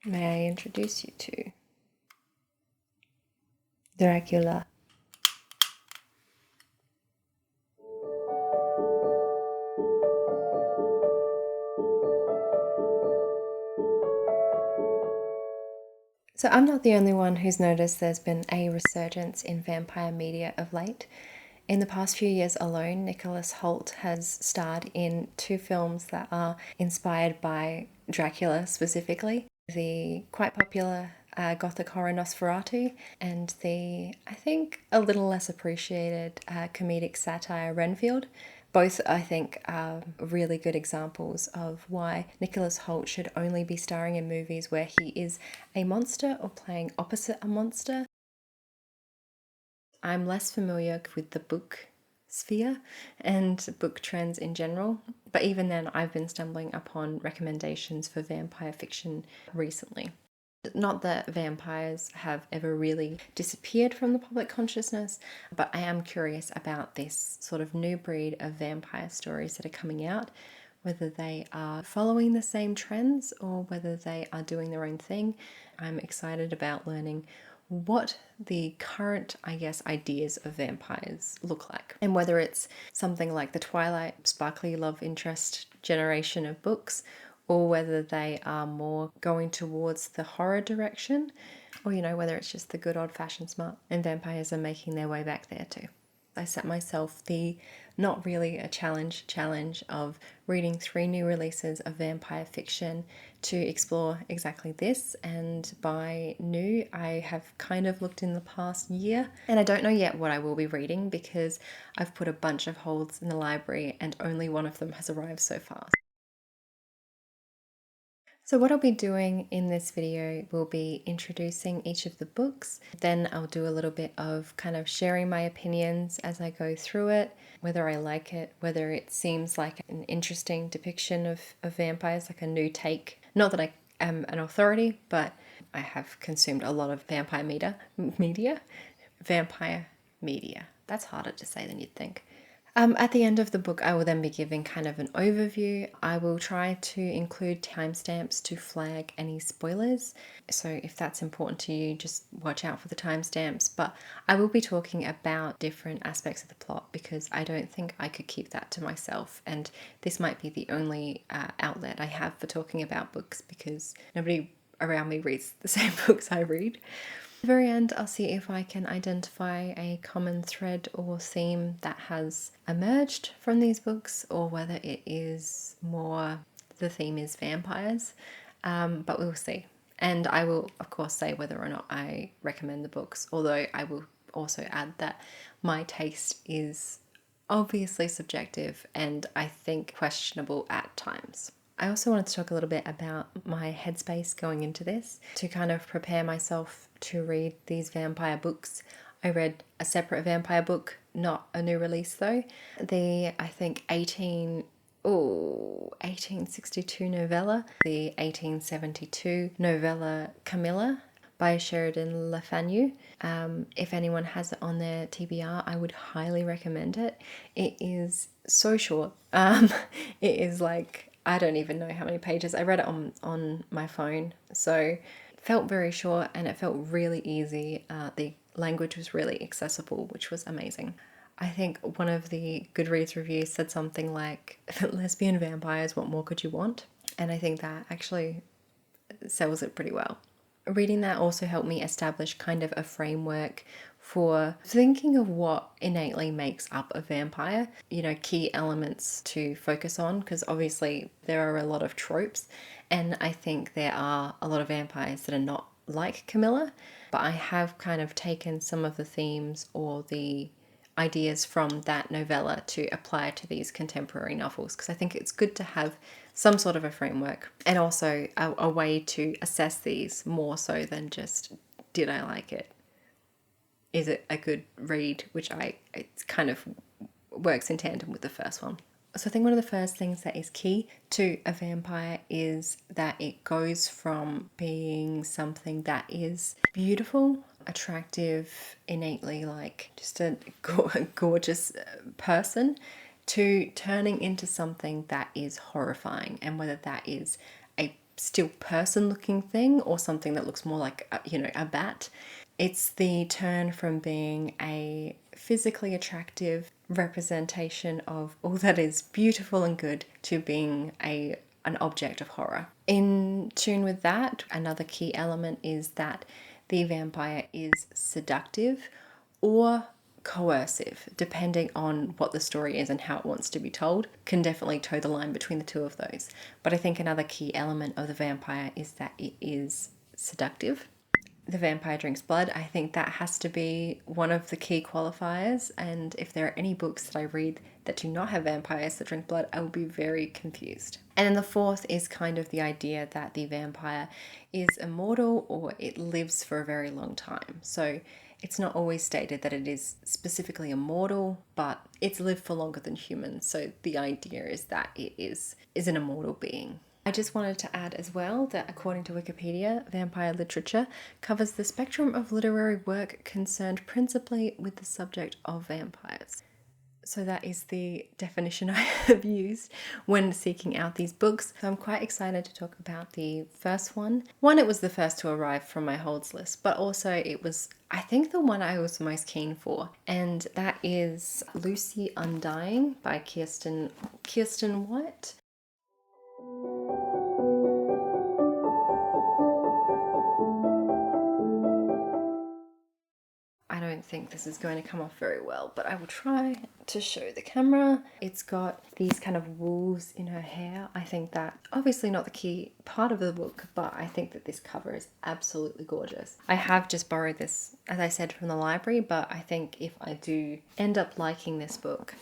May I introduce you to Dracula? So I'm not the only one who's noticed there's been a resurgence in vampire media of late. In the past few years alone, Nicholas Hoult has starred in 2 films that are inspired by Dracula specifically. The quite popular gothic horror Nosferatu and the, I think, a little less appreciated comedic satire Renfield. Both, I think, are really good examples of why Nicholas Hoult should only be starring in movies where he is a monster or playing opposite a monster. I'm less familiar with the book sphere and book trends in general, but even then, I've been stumbling upon recommendations for vampire fiction recently. Not that vampires have ever really disappeared from the public consciousness, but I am curious about this sort of new breed of vampire stories that are coming out, whether they are following the same trends or whether they are doing their own thing. I'm excited about learning what the current, I guess, ideas of vampires look like, and whether it's something like the Twilight sparkly love interest generation of books, or whether they are more going towards the horror direction, or whether it's just the good old-fashioned smart and vampires are making their way back there too. I set myself the not really a challenge of reading 3 new releases of vampire fiction to explore exactly this. And by new, I have kind of looked in the past year, and I don't know yet what I will be reading because I've put a bunch of holds in the library and only one of them has arrived so far. So what I'll be doing in this video will be introducing each of the books. Then I'll do a little bit of kind of sharing my opinions as I go through it, whether I like it, whether it seems like an interesting depiction of vampires, like a new take. Not that I am an authority, but I have consumed a lot of vampire media. That's harder to say than you'd think. At the end of the book, I will then be giving kind of an overview. I will try to include timestamps to flag any spoilers. So if that's important to you, just watch out for the timestamps. But I will be talking about different aspects of the plot because I don't think I could keep that to myself. And this might be the only outlet I have for talking about books because nobody around me reads the same books I read. At the very end, I'll see if I can identify a common thread or theme that has emerged from these books, or whether it is more the theme is vampires, but we'll see. And I will, of course, say whether or not I recommend the books, although I will also add that my taste is obviously subjective and I think questionable at times. I also wanted to talk a little bit about my headspace going into this to kind of prepare myself to read these vampire books. I read a separate vampire book, not a new release though. The, I think, 1862 novella, the 1872 novella Camilla by Sheridan Le Fanu. If anyone has it on their TBR, I would highly recommend it. It is so short. It is like, I don't even know how many pages. I read it on my phone, so it felt very short and it felt really easy. The language was really accessible, which was amazing. I think one of the Goodreads reviews said something like, lesbian vampires, what more could you want? And I think that actually sells it pretty well. Reading that also helped me establish kind of a framework for thinking of what innately makes up a vampire, key elements to focus on, because obviously there are a lot of tropes, and I think there are a lot of vampires that are not like Camilla, but I have kind of taken some of the themes or the ideas from that novella to apply to these contemporary novels, because I think it's good to have some sort of a framework and also a way to assess these more so than just, did I like it? Is it a good read? Which it kind of works in tandem with the first one. So I think one of the first things that is key to a vampire is that it goes from being something that is beautiful, attractive, innately like just a gorgeous person, to turning into something that is horrifying, and whether that is a still person looking thing or something that looks more like, a bat. It's the turn from being a physically attractive representation of all that is beautiful and good to being an object of horror. In tune with that, another key element is that the vampire is seductive or coercive, depending on what the story is and how it wants to be told. Can definitely toe the line between the two of those. But I think another key element of the vampire is that it is seductive. The vampire drinks blood. I think that has to be one of the key qualifiers, and if there are any books that I read that do not have vampires that drink blood, I will be very confused. And then the fourth is kind of the idea that the vampire is immortal or it lives for a very long time. So it's not always stated that it is specifically immortal, but it's lived for longer than humans. So the idea is that it is an immortal being. I just wanted to add as well that according to Wikipedia, vampire literature covers the spectrum of literary work concerned principally with the subject of vampires. So that is the definition I have used when seeking out these books. So I'm quite excited to talk about the first one. One, it was the first to arrive from my holds list, but also it was, I think, the one I was most keen for. And that is Lucy Undying by Kirsten White. I don't think this is going to come off very well, but I will try to show the camera. It's got these kind of wolves in her hair. I think that, obviously not the key part of the book, but I think that this cover is absolutely gorgeous. I have just borrowed this, as I said, from the library, but I think if I do end up liking this book,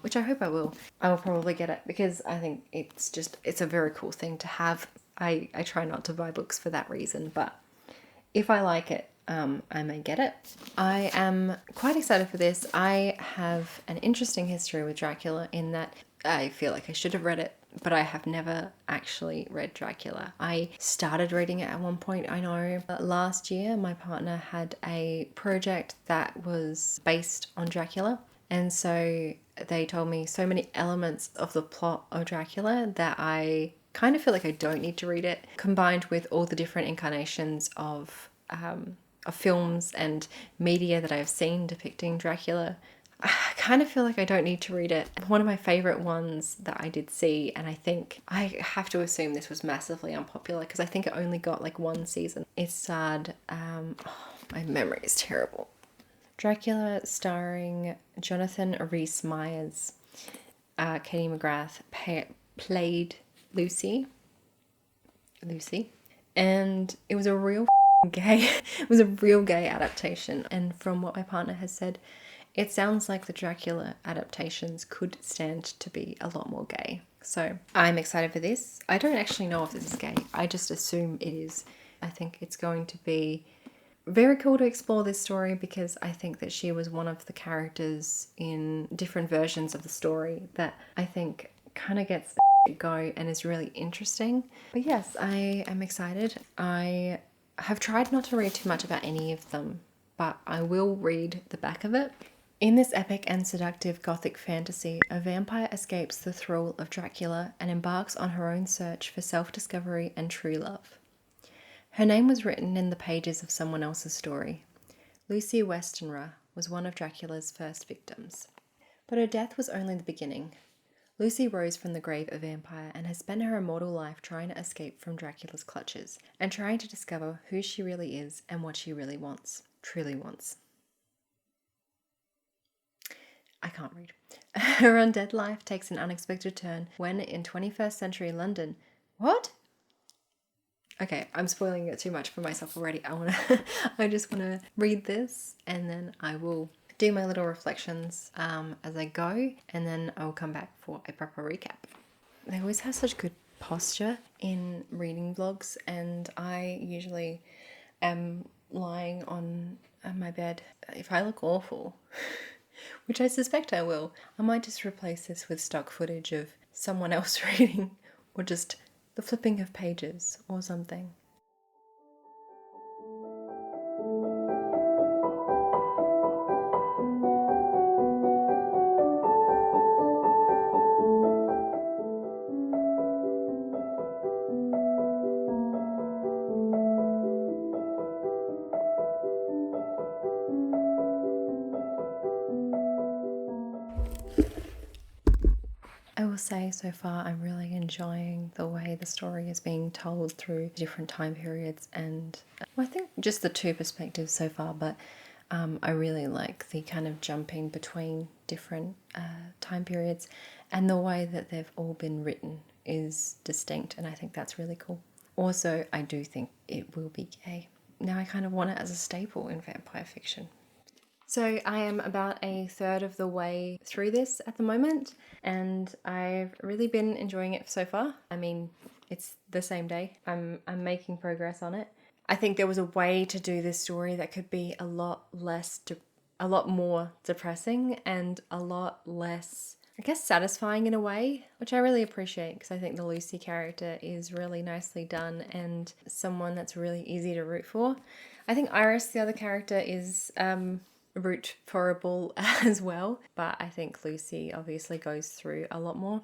which I hope I will probably get it because I think it's a very cool thing to have. I try not to buy books for that reason, but if I like it, I may get it. I am quite excited for this. I have an interesting history with Dracula in that I feel like I should have read it, but I have never actually read Dracula. I started reading it at one point, I know. Last year, my partner had a project that was based on Dracula, and so they told me so many elements of the plot of Dracula that I kind of feel like I don't need to read it, combined with all the different incarnations of films and media that I've seen depicting Dracula. I kind of feel like I don't need to read it. One of my favorite ones that I did see, and I think I have to assume this was massively unpopular because I think it only got like one season. It starred, my memory is terrible. Dracula starring Jonathan Rhys-Meyers. Katie McGrath played Lucy, and it was a real gay adaptation, and from what my partner has said, it sounds like the Dracula adaptations could stand to be a lot more gay. So I'm excited for this. I don't actually know if this is gay. I just assume it is. I think it's going to be very cool to explore this story because I think that she was one of the characters in different versions of the story that I think kind of gets go and is really interesting. But yes, I am excited. I have tried not to read too much about any of them, but I will read the back of it. In this epic and seductive gothic fantasy, a vampire escapes the thrall of Dracula and embarks on her own search for self-discovery and true love. Her name was written in the pages of someone else's story. Lucy Westenra was one of Dracula's first victims. But her death was only the beginning. Lucy rose from the grave a vampire and has spent her immortal life trying to escape from Dracula's clutches and trying to discover who she really is and what she really truly wants. I can't read. Her undead life takes an unexpected turn when, in 21st century London... What? Okay, I'm spoiling it too much for myself already. I just want to read this and then I will do my little reflections as I go, and then I will come back for a proper recap. They always have such good posture in reading vlogs, and I usually am lying on my bed. If I look awful, which I suspect I will, I might just replace this with stock footage of someone else reading, or just the flipping of pages or something. will say so far I'm really enjoying the way the story is being told through different time periods, and I think just the two perspectives so far, but I really like the kind of jumping between different time periods, and the way that they've all been written is distinct, and I think that's really cool. Also, I do think it will be gay. Now I kind of want it as a staple in vampire fiction. So I am about a third of the way through this at the moment, and I've really been enjoying it so far. I mean, it's the same day. I'm making progress on it. I think there was a way to do this story that could be a lot more depressing and a lot less, I guess, satisfying in a way, which I really appreciate, because I think the Lucy character is really nicely done and someone that's really easy to root for. I think Iris, the other character, is root forable as well, but I think Lucy obviously goes through a lot more.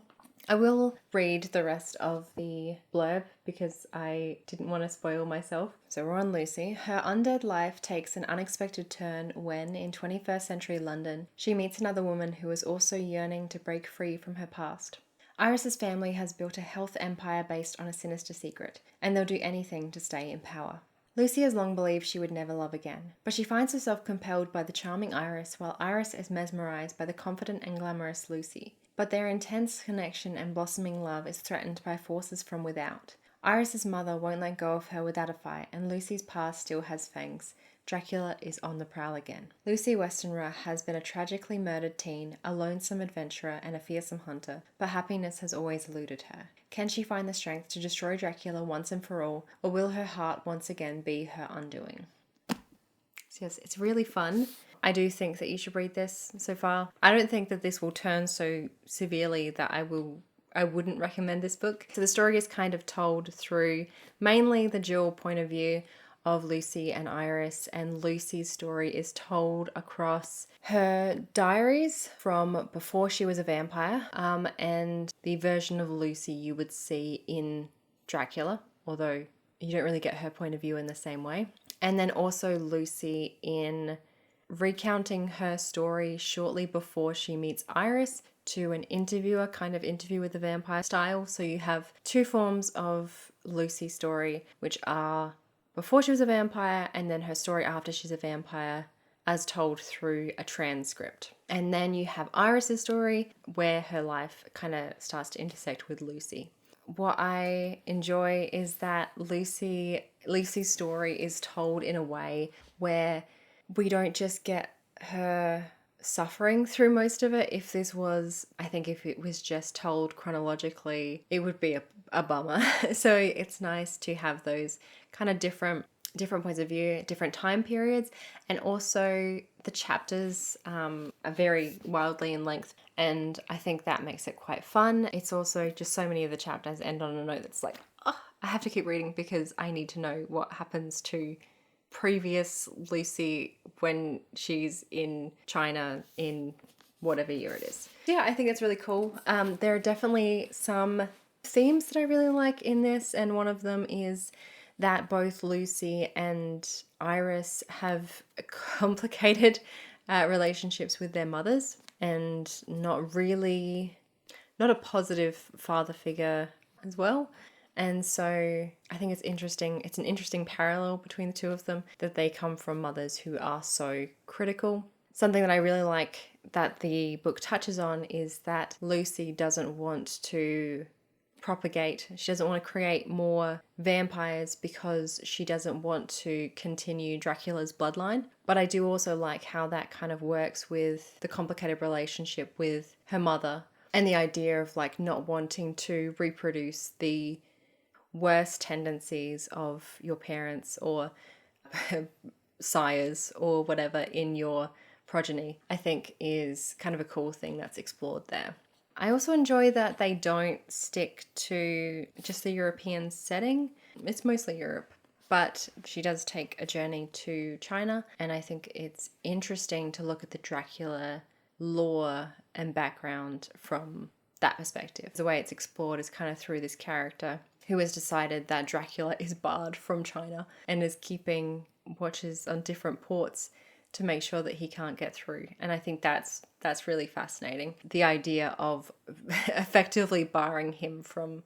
I will read the rest of the blurb because I didn't want to spoil myself. So we're on Lucy. Her undead life takes an unexpected turn when, in 21st century London, she meets another woman who is also yearning to break free from her past. Iris's family has built a health empire based on a sinister secret, and they'll do anything to stay in power. Lucy has long believed she would never love again, but she finds herself compelled by the charming Iris, while Iris is mesmerised by the confident and glamorous Lucy. But their intense connection and blossoming love is threatened by forces from without. Iris's mother won't let go of her without a fight, and Lucy's past still has fangs. Dracula is on the prowl again. Lucy Westenra has been a tragically murdered teen, a lonesome adventurer, and a fearsome hunter, but happiness has always eluded her. Can she find the strength to destroy Dracula once and for all, or will her heart once again be her undoing? So yes, it's really fun. I do think that you should read this so far. I don't think that this will turn so severely that I wouldn't recommend this book. So the story is kind of told through mainly the dual point of view of Lucy and Iris, and Lucy's story is told across her diaries from before she was a vampire, and the version of Lucy you would see in Dracula, although you don't really get her point of view in the same way. And then also Lucy in recounting her story shortly before she meets Iris to an interviewer, kind of interview with the vampire style. So you have two forms of Lucy's story, which are before she was a vampire and then her story after she's a vampire, as told through a transcript. And then you have Iris's story where her life kind of starts to intersect with Lucy. What I enjoy is that Lucy's story is told in a way where we don't just get her suffering through most of it. If it was just told chronologically, it would be a bummer. So it's nice to have those kind of different points of view, different time periods, and also the chapters are very wildly in length, and I think that makes it quite fun. It's also just so many of the chapters end on a note that's like, oh, I have to keep reading because I need to know what happens to previous Lucy when she's in China in whatever year it is. Yeah, I think it's really cool. There are definitely some themes that I really like in this, and one of them is that both Lucy and Iris have complicated relationships with their mothers, and not a positive father figure as well. And so I think it's interesting. It's an interesting parallel between the two of them, that they come from mothers who are so critical. Something that I really like that the book touches on is that Lucy doesn't want to propagate. She doesn't want to create more vampires because she doesn't want to continue Dracula's bloodline. But I do also like how that kind of works with the complicated relationship with her mother, and the idea of like not wanting to reproduce the worst tendencies of your parents or sires or whatever in your progeny, I think is kind of a cool thing that's explored there. I also enjoy that they don't stick to just the European setting. It's mostly Europe, but she does take a journey to China, and I think it's interesting to look at the Dracula lore and background from that perspective. The way it's explored is kind of through this character who has decided that Dracula is barred from China and is keeping watches on different ports to make sure that he can't get through. And I think that's really fascinating. The idea of effectively barring him from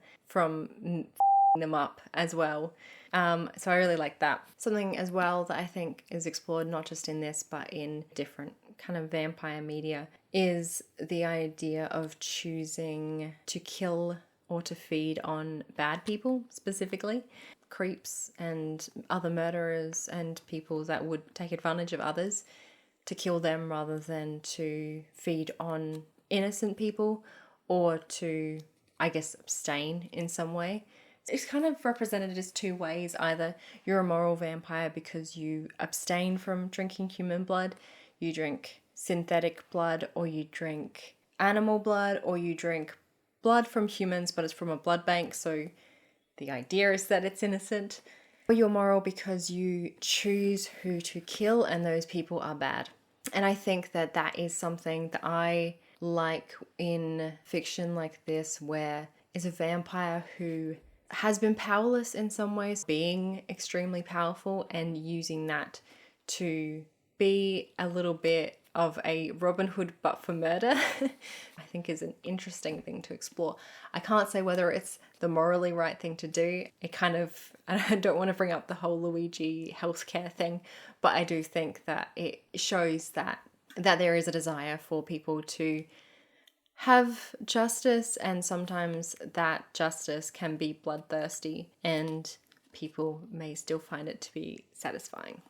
them up as well. So I really like that. Something as well that I think is explored not just in this but in different kind of vampire media is the idea of choosing to kill or to feed on bad people, specifically creeps and other murderers and people that would take advantage of others, to kill them rather than to feed on innocent people or to, I guess, abstain in some way. It's kind of represented as two ways. Either you're a moral vampire because you abstain from drinking human blood, you drink synthetic blood, or you drink animal blood, or you drink blood from humans but it's from a blood bank, so the idea is that it's innocent. Or you're moral because you choose who to kill and those people are bad. And I think that that is something that I like in fiction like this, where it's a vampire who has been powerless in some ways, being extremely powerful and using that to be a little bit of a Robin Hood but for murder, I think is an interesting thing to explore. I can't say whether it's the morally right thing to do. It kind of, and I don't want to bring up the whole Luigi healthcare thing, but I do think that it shows that there is a desire for people to have justice, and sometimes that justice can be bloodthirsty and people may still find it to be satisfying.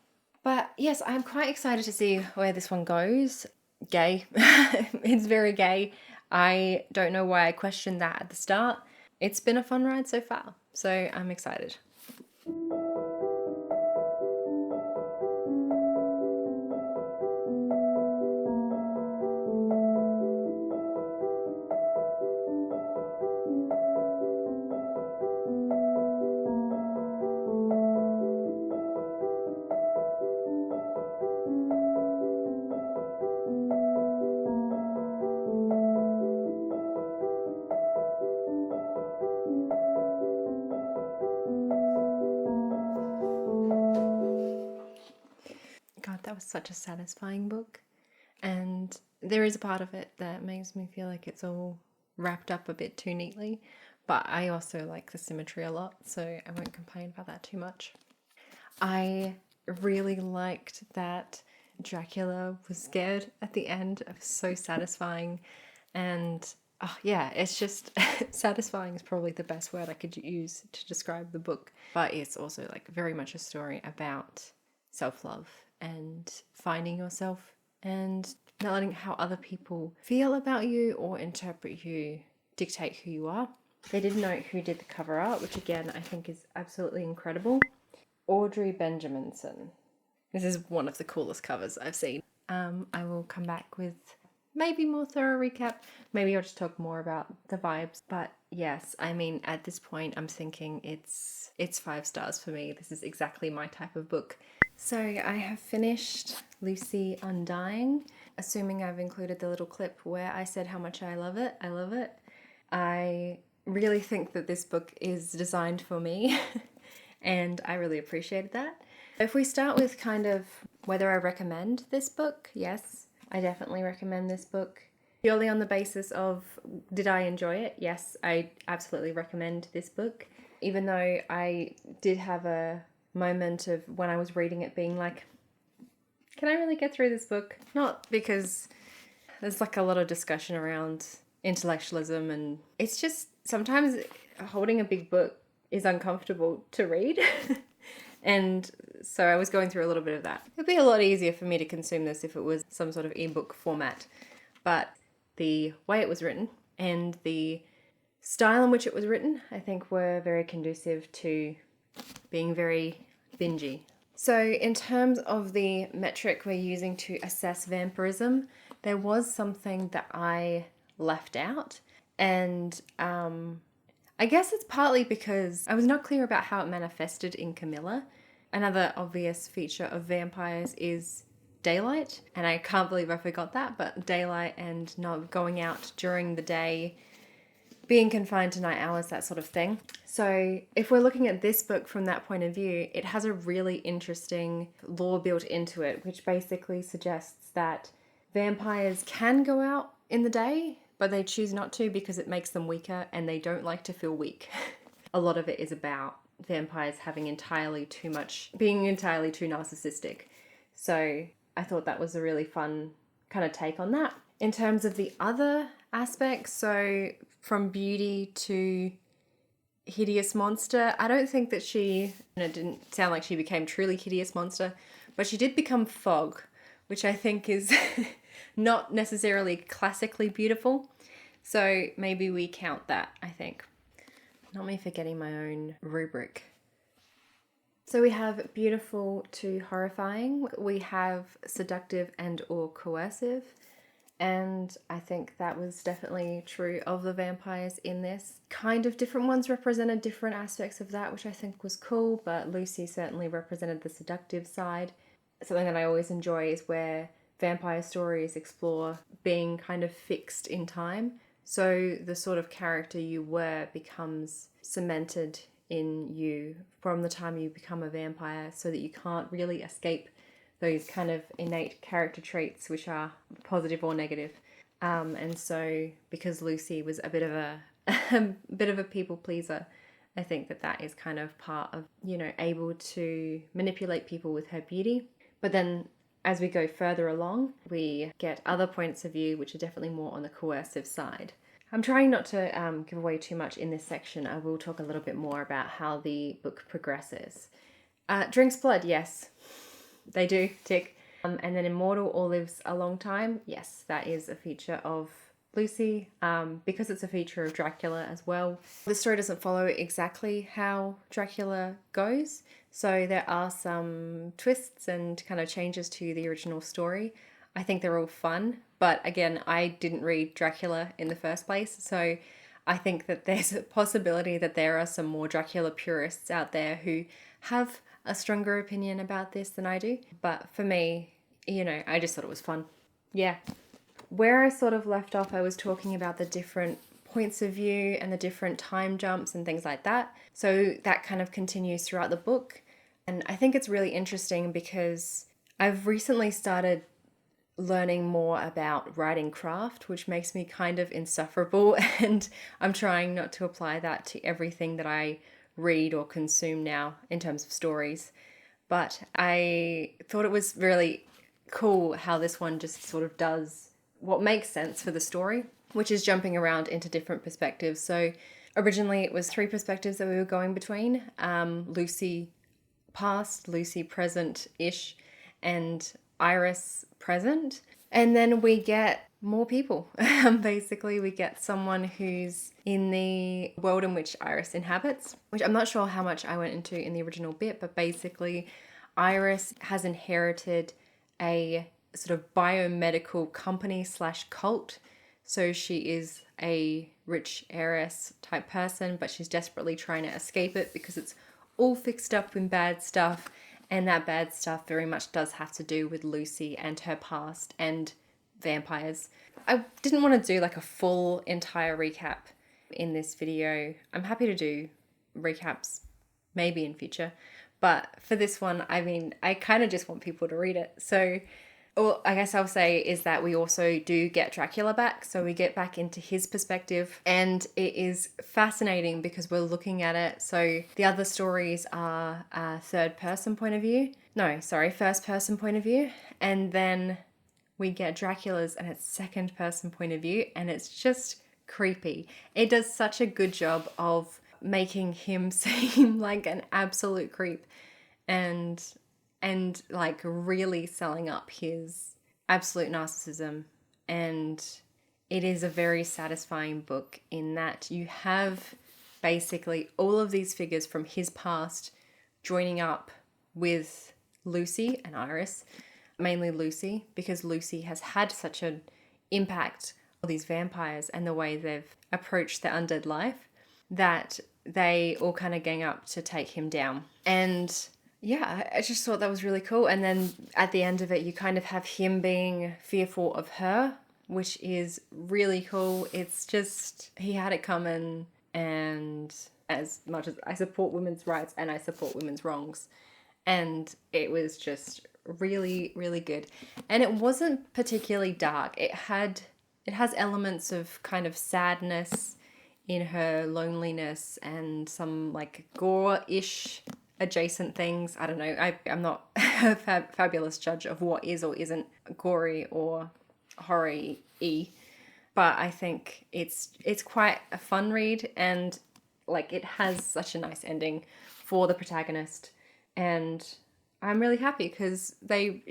But yes, I'm quite excited to see where this one goes. Gay. It's very gay. I don't know why I questioned that at the start. It's been a fun ride so far, so I'm excited. God, that was such a satisfying book. And there is a part of it that makes me feel like it's all wrapped up a bit too neatly. But I also like the symmetry a lot, so I won't complain about that too much. I really liked that Dracula was scared at the end. It was so satisfying. And yeah, it's just satisfying is probably the best word I could use to describe the book. But it's also like very much a story about self-love and finding yourself and not letting how other people feel about you or interpret you dictate who you are. They did note who did the cover art, which again I think is absolutely incredible. Audrey Benjaminson. This is one of the coolest covers I've seen. I will come back with maybe more thorough recap. Maybe I'll just talk more about the vibes. But yes, I mean, at this point I'm thinking it's 5 stars for me. This is exactly my type of book. So I have finished Lucy Undying, assuming I've included the little clip where I said how much I love it. I love it. I really think that this book is designed for me and I really appreciated that. If we start with kind of whether I recommend this book, yes, I definitely recommend this book. Purely on the basis of did I enjoy it? Yes, I absolutely recommend this book. Even though I did have a moment of when I was reading it being like, can I really get through this book? Not because there's like a lot of discussion around intellectualism, and it's just sometimes holding a big book is uncomfortable to read. And so I was going through a little bit of that. It'd be a lot easier for me to consume this if it was some sort of ebook format. But the way it was written and the style in which it was written, I think were very conducive to being very bingey. So in terms of the metric we're using to assess vampirism, there was something that I left out. And I guess it's partly because I was not clear about how it manifested in Camilla. Another obvious feature of vampires is daylight, and I can't believe I forgot that, but daylight and not going out during the day being confined to night hours, that sort of thing. So if we're looking at this book from that point of view, it has a really interesting lore built into it, which basically suggests that vampires can go out in the day, but they choose not to because it makes them weaker and they don't like to feel weak. A lot of it is about vampires having being entirely too narcissistic. So I thought that was a really fun kind of take on that. In terms of the other aspects, so from beauty to hideous monster, I don't think that it didn't sound like she became truly hideous monster, but she did become fog, which I think is not necessarily classically beautiful. So maybe we count that, I think. Not me forgetting my own rubric. So we have beautiful to horrifying. We have seductive and or coercive. And I think that was definitely true of the vampires in this. Kind of different ones represented different aspects of that, which I think was cool, but Lucy certainly represented the seductive side. Something that I always enjoy is where vampire stories explore being kind of fixed in time. So the sort of character you were becomes cemented in you from the time you become a vampire, so that you can't really escape those kind of innate character traits which are positive or negative. And so because Lucy was a bit of a people pleaser, I think that is kind of part of, able to manipulate people with her beauty. But then as we go further along, we get other points of view which are definitely more on the coercive side. I'm trying not to give away too much in this section. I will talk a little bit more about how the book progresses. Drinks blood, yes. They do, tick. And then Immortal or lives a long time. Yes, that is a feature of Lucy, because it's a feature of Dracula as well. The story doesn't follow exactly how Dracula goes, so there are some twists and kind of changes to the original story. I think they're all fun, but again, I didn't read Dracula in the first place, so I think that there's a possibility that there are some more Dracula purists out there who have a stronger opinion about this than I do. But for me, I just thought it was fun. Yeah. Where I sort of left off, I was talking about the different points of view and the different time jumps and things like that. So that kind of continues throughout the book. And I think it's really interesting because I've recently started learning more about writing craft, which makes me kind of insufferable. And I'm trying not to apply that to everything that I read or consume now in terms of stories. But I thought it was really cool how this one just sort of does what makes sense for the story, which is jumping around into different perspectives. So originally it was 3 perspectives that we were going between. Lucy past, Lucy present-ish, and Iris present. And then we get more people. Basically, we get someone who's in the world in which Iris inhabits, which I'm not sure how much I went into in the original bit, but basically Iris has inherited a sort of biomedical company / cult. So she is a rich heiress type person, but she's desperately trying to escape it because it's all fixed up in bad stuff. And that bad stuff very much does have to do with Lucy and her past and vampires. I didn't want to do like a full entire recap in this video. I'm happy to do recaps maybe in future. But for this one, I kind of just want people to read it. So all I guess I'll say is that we also do get Dracula back. So we get back into his perspective, and it is fascinating because we're looking at it. So the other stories are first person point of view. And then we get Dracula's and it's second person point of view, and it's just creepy. It does such a good job of making him seem like an absolute creep and like really selling up his absolute narcissism. And it is a very satisfying book in that you have basically all of these figures from his past joining up with Lucy and Iris, mainly Lucy, because Lucy has had such an impact on these vampires and the way they've approached the undead life that they all kind of gang up to take him down. And yeah, I just thought that was really cool. And then at the end of it, you kind of have him being fearful of her which is really cool. It's just, he had it coming, and as much as I support women's rights and I support women's wrongs, and it was just really, really good. And it wasn't particularly dark. It has elements of kind of sadness in her loneliness and some like gore-ish adjacent things. I don't know. I'm not a fabulous judge of what is or isn't gory or horror-y, but I think it's quite a fun read, and like it has such a nice ending for the protagonist, and I'm really happy because I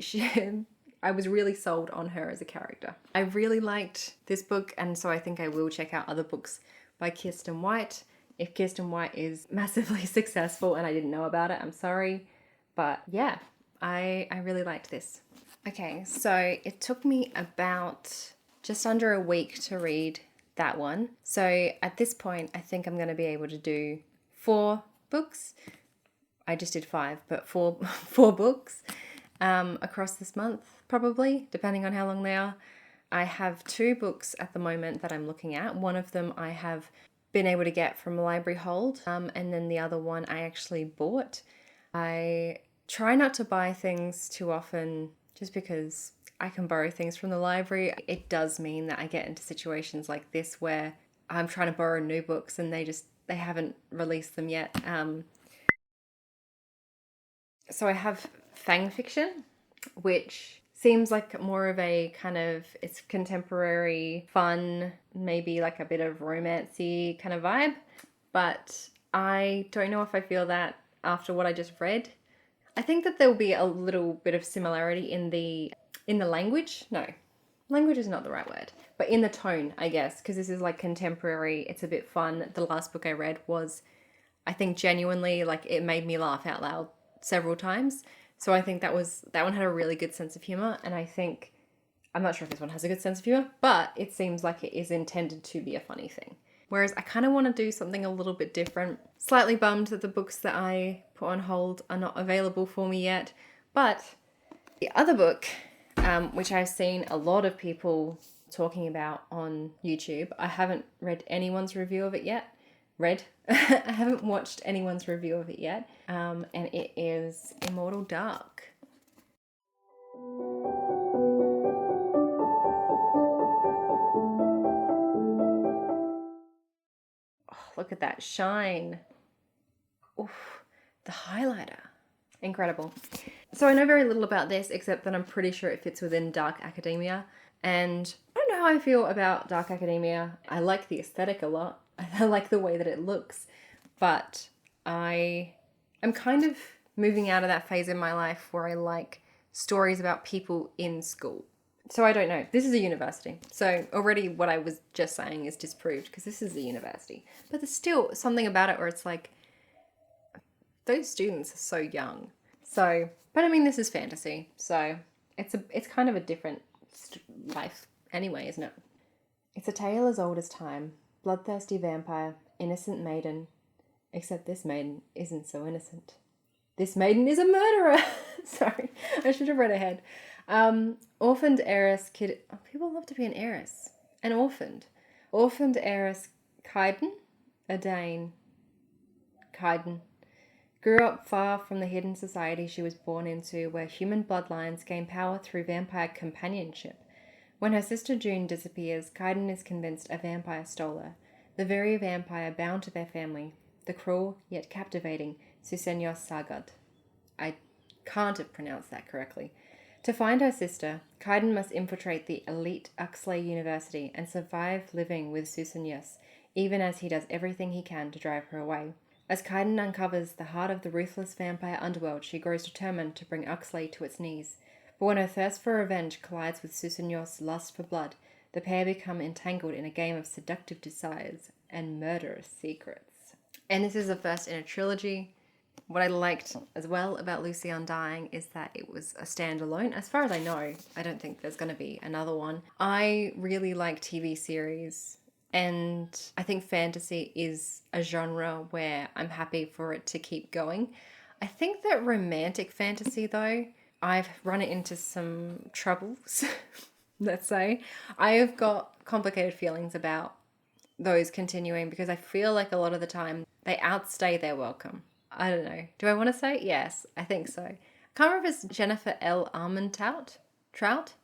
was really sold on her as a character. I really liked this book, and so I think I will check out other books by Kirsten White. If Kirsten White is massively successful and I didn't know about it, I'm sorry. But yeah, I really liked this. Okay, so it took me about just under a week to read that one. So at this point, I think I'm going to be able to do 4 books. I just did 5, but 4 books across this month, probably, depending on how long they are. I have 2 books at the moment that I'm looking at. One of them I have been able to get from a library hold, and then the other one I actually bought. I try not to buy things too often just because I can borrow things from the library. It does mean that I get into situations like this where I'm trying to borrow new books and they haven't released them yet. So I have Fang Fiction, which seems like more of a kind of, it's contemporary, fun, maybe like a bit of romancy kind of vibe. But I don't know if I feel that after what I just read. I think that there will be a little bit of similarity in the language. No, language is not the right word, but in the tone, I guess, because this is like contemporary. It's a bit fun. The last book I read was, I think, genuinely like it made me laugh out loud several times. So I think that one had a really good sense of humor, and I think, I'm not sure if this one has a good sense of humor, but it seems like it is intended to be a funny thing. Whereas I kind of want to do something a little bit different. Slightly bummed that the books that I put on hold are not available for me yet. But the other book, which I've seen a lot of people talking about on YouTube, I haven't read anyone's review of it yet. I haven't watched anyone's review of it yet. And it is Immortal Dark. Look at that shine. Oof, the highlighter. Incredible. So I know very little about this, except that I'm pretty sure it fits within dark academia. And I don't know how I feel about dark academia. I like the aesthetic a lot. I like the way that it looks. But I'm kind of moving out of that phase in my life where I like stories about people in school. So I don't know. This is a university. So already what I was just saying is disproved, because this is a university. But there's still something about it where it's like, those students are so young. So, but I mean, this is fantasy. So it's kind of a different life anyway, isn't it? It's a tale as old as time. Bloodthirsty vampire, innocent maiden. Except this maiden isn't so innocent. This maiden is a murderer. Sorry, I should have read ahead. Orphaned heiress kid. Oh, people love to be an heiress. An orphaned. Orphaned heiress Kaiden, a Dane. Kaiden grew up far from the hidden society she was born into, where human bloodlines gain power through vampire companionship. When her sister June disappears, Kaiden is convinced a vampire stole her. The very vampire bound to their family. The cruel, yet captivating, Susenyos Sagad. I can't have pronounced that correctly. To find her sister, Kaiden must infiltrate the elite Uxley University and survive living with Susenyos, even as he does everything he can to drive her away. As Kaiden uncovers the heart of the ruthless vampire underworld, she grows determined to bring Uxley to its knees. But when her thirst for revenge collides with Susenyos' lust for blood, the pair become entangled in a game of seductive desires and murderous secrets. And this is the first in a trilogy. What I liked as well about Lucy Undying is that it was a standalone. As far as I know, I don't think there's going to be another one. I really like TV series, and I think fantasy is a genre where I'm happy for it to keep going. I think that romantic fantasy, though, I've run into some troubles let's say. I have got complicated feelings about those continuing because I feel like a lot of the time they outstay their welcome. I don't know. Do I want to say? Yes, I think so. I can't remember if it's Jennifer L. Armentrout. Trout?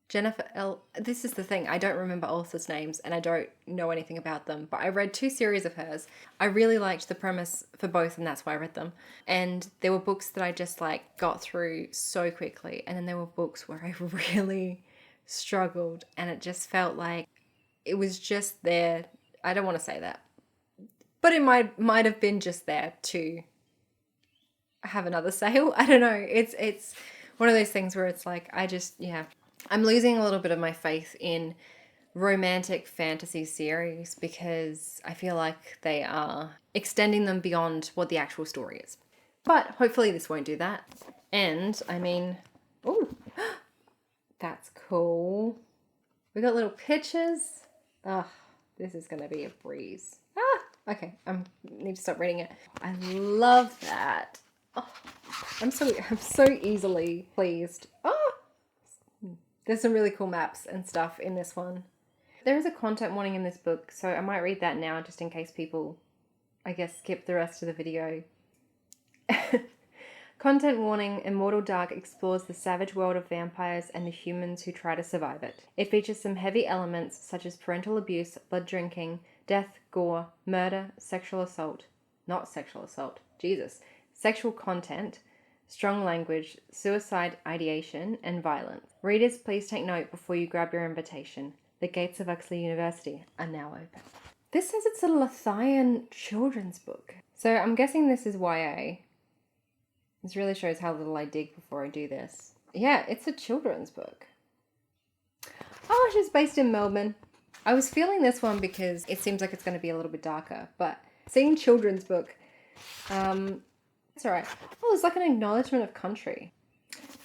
Jennifer L. This is the thing. I don't remember authors' names and I don't know anything about them, but I read 2 series of hers. I really liked the premise for both, and that's why I read them. And there were books that I just like got through so quickly, and then there were books where I really struggled, and it just felt like it was just there. I don't want to say that, but it might have been just there to have another sale. I don't know. It's one of those things where it's like I'm losing a little bit of my faith in romantic fantasy series because I feel like they are extending them beyond what the actual story is. But hopefully this won't do that. And I mean, oh, that's cool. We got little pictures. Oh, this is going to be a breeze. Okay, I need to stop reading it. I love that. Oh, I'm so easily pleased. Oh, there's some really cool maps and stuff in this one. There is a content warning in this book, so I might read that now just in case people, I guess, skip the rest of the video. Content warning: Immortal Dark explores the savage world of vampires and the humans who try to survive it. It features some heavy elements such as parental abuse, blood drinking, death, gore, murder, sexual assault, sexual content, strong language, suicide ideation, and violence. Readers, please take note before you grab your invitation. The gates of Uxley University are now open. This says it's a Lathian children's book. So I'm guessing this is YA. This really shows how little I dig before I do this. Yeah, it's a children's book. Oh, she's based in Melbourne. I was feeling this one because it seems like it's going to be a little bit darker, but seeing children's book, it's alright. Oh, it's like an acknowledgement of country.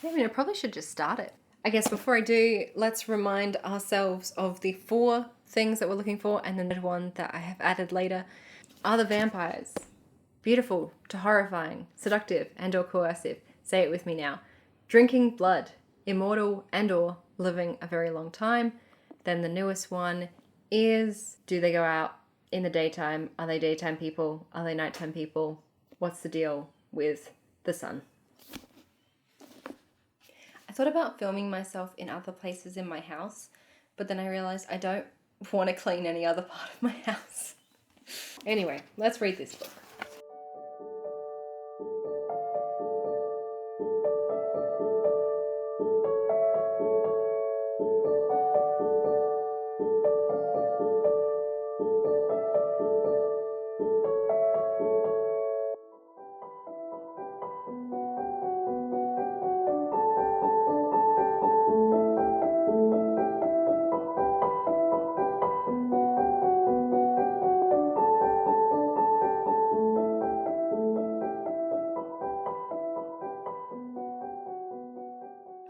Yeah, I mean, I probably should just start it. I guess before I do, let's remind ourselves of the 4 things that we're looking for, and then the one that I have added later. Are the vampires beautiful to horrifying, seductive and or coercive? Say it with me now. Drinking blood, immortal and or living a very long time. Then the newest one is, do they go out in the daytime? Are they daytime people? Are they nighttime people? What's the deal with the sun? I thought about filming myself in other places in my house, but then I realized I don't want to clean any other part of my house. Anyway, let's read this book.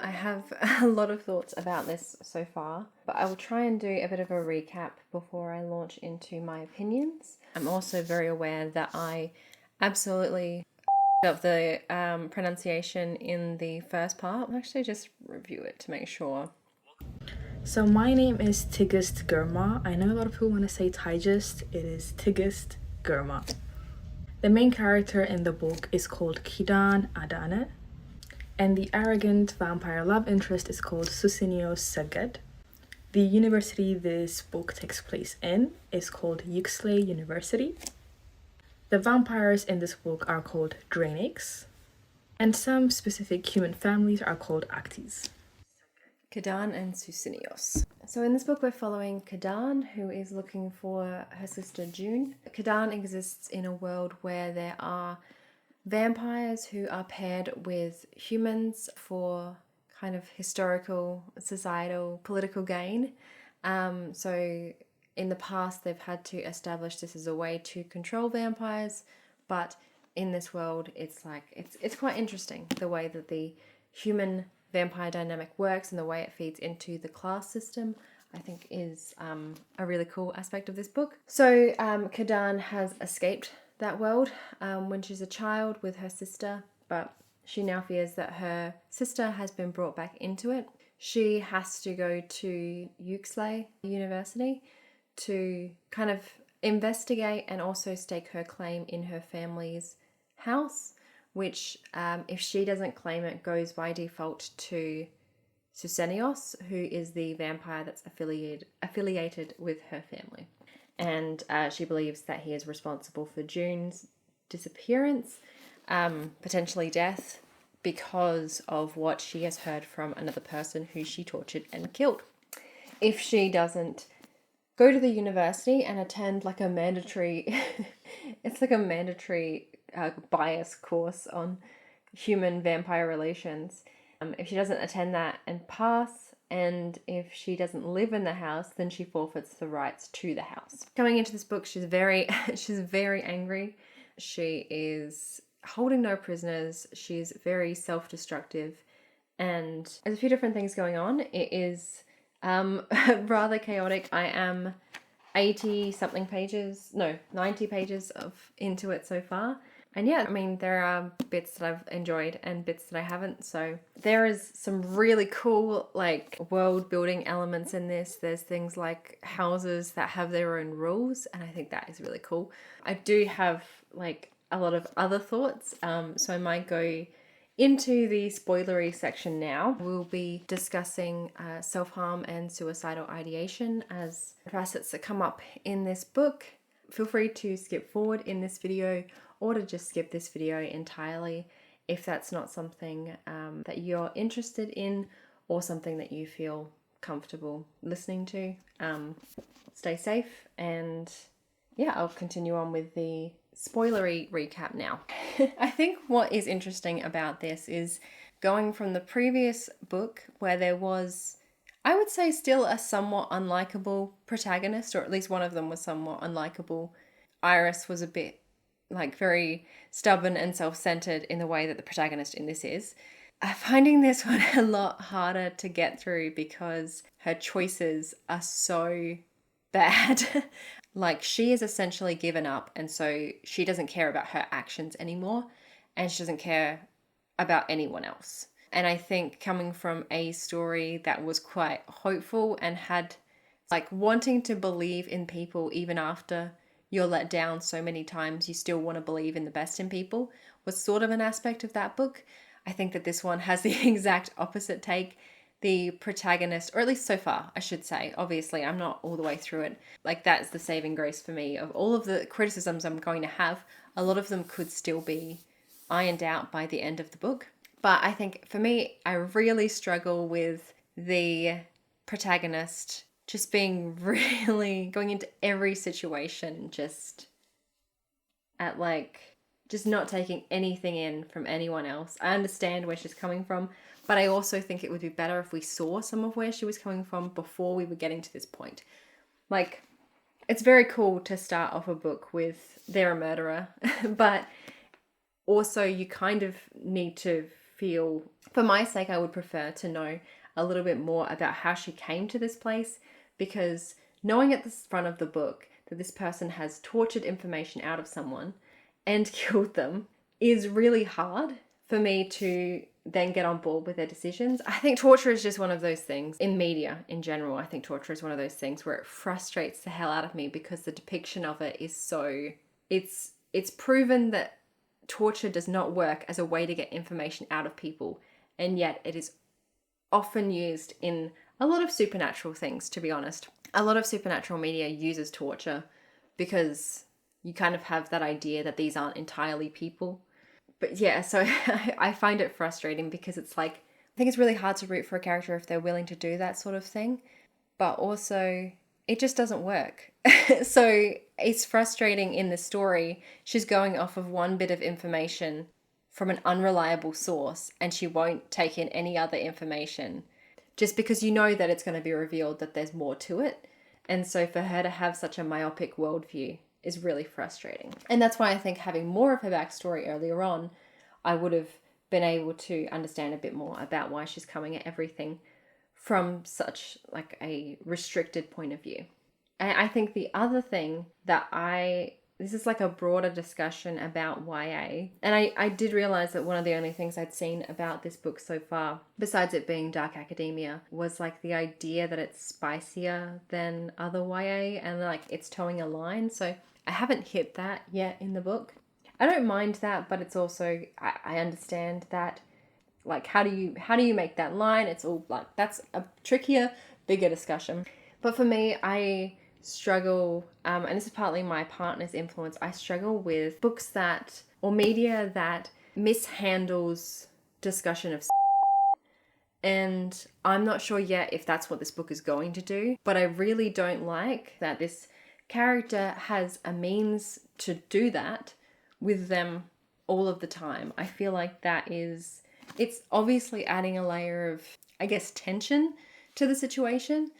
I have a lot of thoughts about this so far, but I will try and do a bit of a recap before I launch into my opinions. I'm also very aware that I absolutely up the pronunciation in the first part. I'll actually just review it to make sure. So my name is Tigist Gurma. I know a lot of people want to say Tigist. It is Tigist Gurma. The main character in the book is called Kidan Adane, and the arrogant vampire love interest is called Susinio Saged. The university this book takes place in is called Uxley University. The vampires in this book are called Draenics, and some specific human families are called Actes. Kadan and Susinios. So in this book we're following Kadan, who is looking for her sister June. Kadan exists in a world where there are vampires who are paired with humans for kind of historical, societal, political gain. So in the past they've had to establish this as a way to control vampires, but in this world it's like it's quite interesting the way that the human vampire dynamic works and the way it feeds into the class system. I think is a really cool aspect of this book. So Kadan has escaped that world when she's a child with her sister, but she now fears that her sister has been brought back into it. she has to go to Uxley University to kind of investigate and also stake her claim in her family's house, which, if she doesn't claim it, goes by default to Susenios, who is the vampire that's affiliated with her family. And she believes that he is responsible for June's disappearance, potentially death, because of what she has heard from another person who she tortured and killed. If she doesn't go to the university and attend like a mandatory, it's like a mandatory bias course on human vampire relations. If she doesn't attend that and pass, and if she doesn't live in the house, then she forfeits the rights to the house. Coming into this book, she's very angry. She is holding no prisoners. She's very self-destructive, and there's a few different things going on. It is rather chaotic. I am 90 pages into it so far. And yeah, I mean, there are bits that I've enjoyed and bits that I haven't. So there is some really cool like world building elements in this. There's things like houses that have their own rules, and I think that is really cool. I do have like a lot of other thoughts, so I might go into the spoilery section now. We'll be discussing self-harm and suicidal ideation as facets that come up in this book. Feel free to skip forward in this video, or to just skip this video entirely if that's not something that you're interested in or something that you feel comfortable listening to. Stay safe, and yeah, I'll continue on with the spoilery recap now. I think what is interesting about this is going from the previous book where there was, I would say, still a somewhat unlikable protagonist, or at least one of them was somewhat unlikable. Iris was a bit like very stubborn and self-centered in the way that the protagonist in this is. I'm finding this one a lot harder to get through because her choices are so bad. Like, she is essentially given up, and so she doesn't care about her actions anymore, and she doesn't care about anyone else. And I think coming from a story that was quite hopeful and had like wanting to believe in people even after you're let down so many times, you still want to believe in the best in people, was sort of an aspect of that book. I think that this one has the exact opposite take. The protagonist, or at least so far, I should say, obviously I'm not all the way through it, like that's the saving grace for me. Of all of the criticisms I'm going to have, a lot of them could still be ironed out by the end of the book. But I think for me, I really struggle with the protagonist just being really going into every situation just at like, just not taking anything in from anyone else. I understand where she's coming from, but I also think it would be better if we saw some of where she was coming from before we were getting to this point. Like, it's very cool to start off a book with they're a murderer, but also you kind of need to feel, for my sake, I would prefer to know a little bit more about how she came to this place, because knowing at the front of the book that this person has tortured information out of someone and killed them is really hard for me to then get on board with their decisions. I think torture is just one of those things in media in general. I think torture is one of those things where it frustrates the hell out of me because the depiction of it is so, it's proven that torture does not work as a way to get information out of people, and yet it is often used in a lot of supernatural things, to be honest. A lot of supernatural media uses torture because you kind of have that idea that these aren't entirely people. But yeah, so I find it frustrating because it's like, I think it's really hard to root for a character if they're willing to do that sort of thing, but also it just doesn't work. So it's frustrating in the story. She's going off of one bit of information from an unreliable source, and she won't take in any other information just because you know that it's going to be revealed that there's more to it. And so for her to have such a myopic worldview is really frustrating. And that's why I think having more of her backstory earlier on, I would have been able to understand a bit more about why she's coming at everything from such like a restricted point of view. And I think the other thing that this is like a broader discussion about YA. And I did realize that one of the only things I'd seen about this book so far, besides it being dark academia, was like the idea that it's spicier than other YA and like it's towing a line. So I haven't hit that yet in the book. I don't mind that, but it's also, I understand that, like, how do you make that line? It's all like, that's a trickier, bigger discussion. But for me, I struggle, and this is partly my partner's influence, I struggle with books that, or media that mishandles discussion of and I'm not sure yet if that's what this book is going to do, but I really don't like that this character has a means to do that with them all of the time. I feel like it's obviously adding a layer of, I guess, tension to the situation,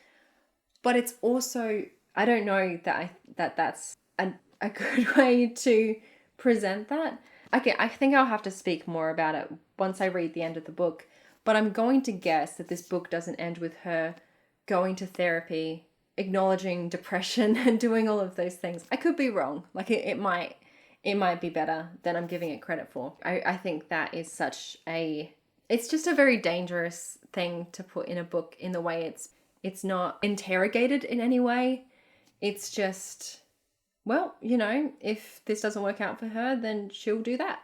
but it's also, I don't know that's a good way to present that. Okay, I think I'll have to speak more about it once I read the end of the book, but I'm going to guess that this book doesn't end with her going to therapy, acknowledging depression and doing all of those things. I could be wrong. Like it might be better than I'm giving it credit for. I think that is it's just a very dangerous thing to put in a book in the way it's not interrogated in any way. It's just, well, if this doesn't work out for her, then she'll do that.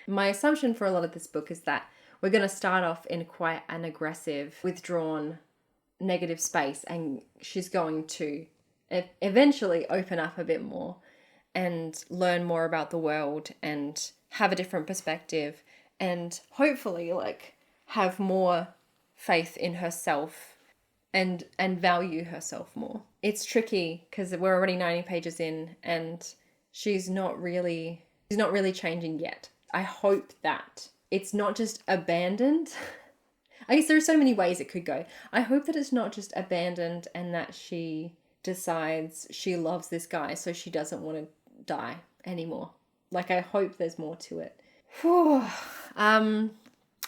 My assumption for a lot of this book is that we're going to start off in quite an aggressive, withdrawn, negative space, and she's going to eventually open up a bit more and learn more about the world and have a different perspective and hopefully like have more faith in herself and value herself more. It's tricky because we're already 90 pages in and she's not really changing yet. I hope that it's not just abandoned. I guess there are so many ways it could go. I hope that it's not just abandoned and that she decides she loves this guy so she doesn't want to die anymore. Like, I hope there's more to it. Whew.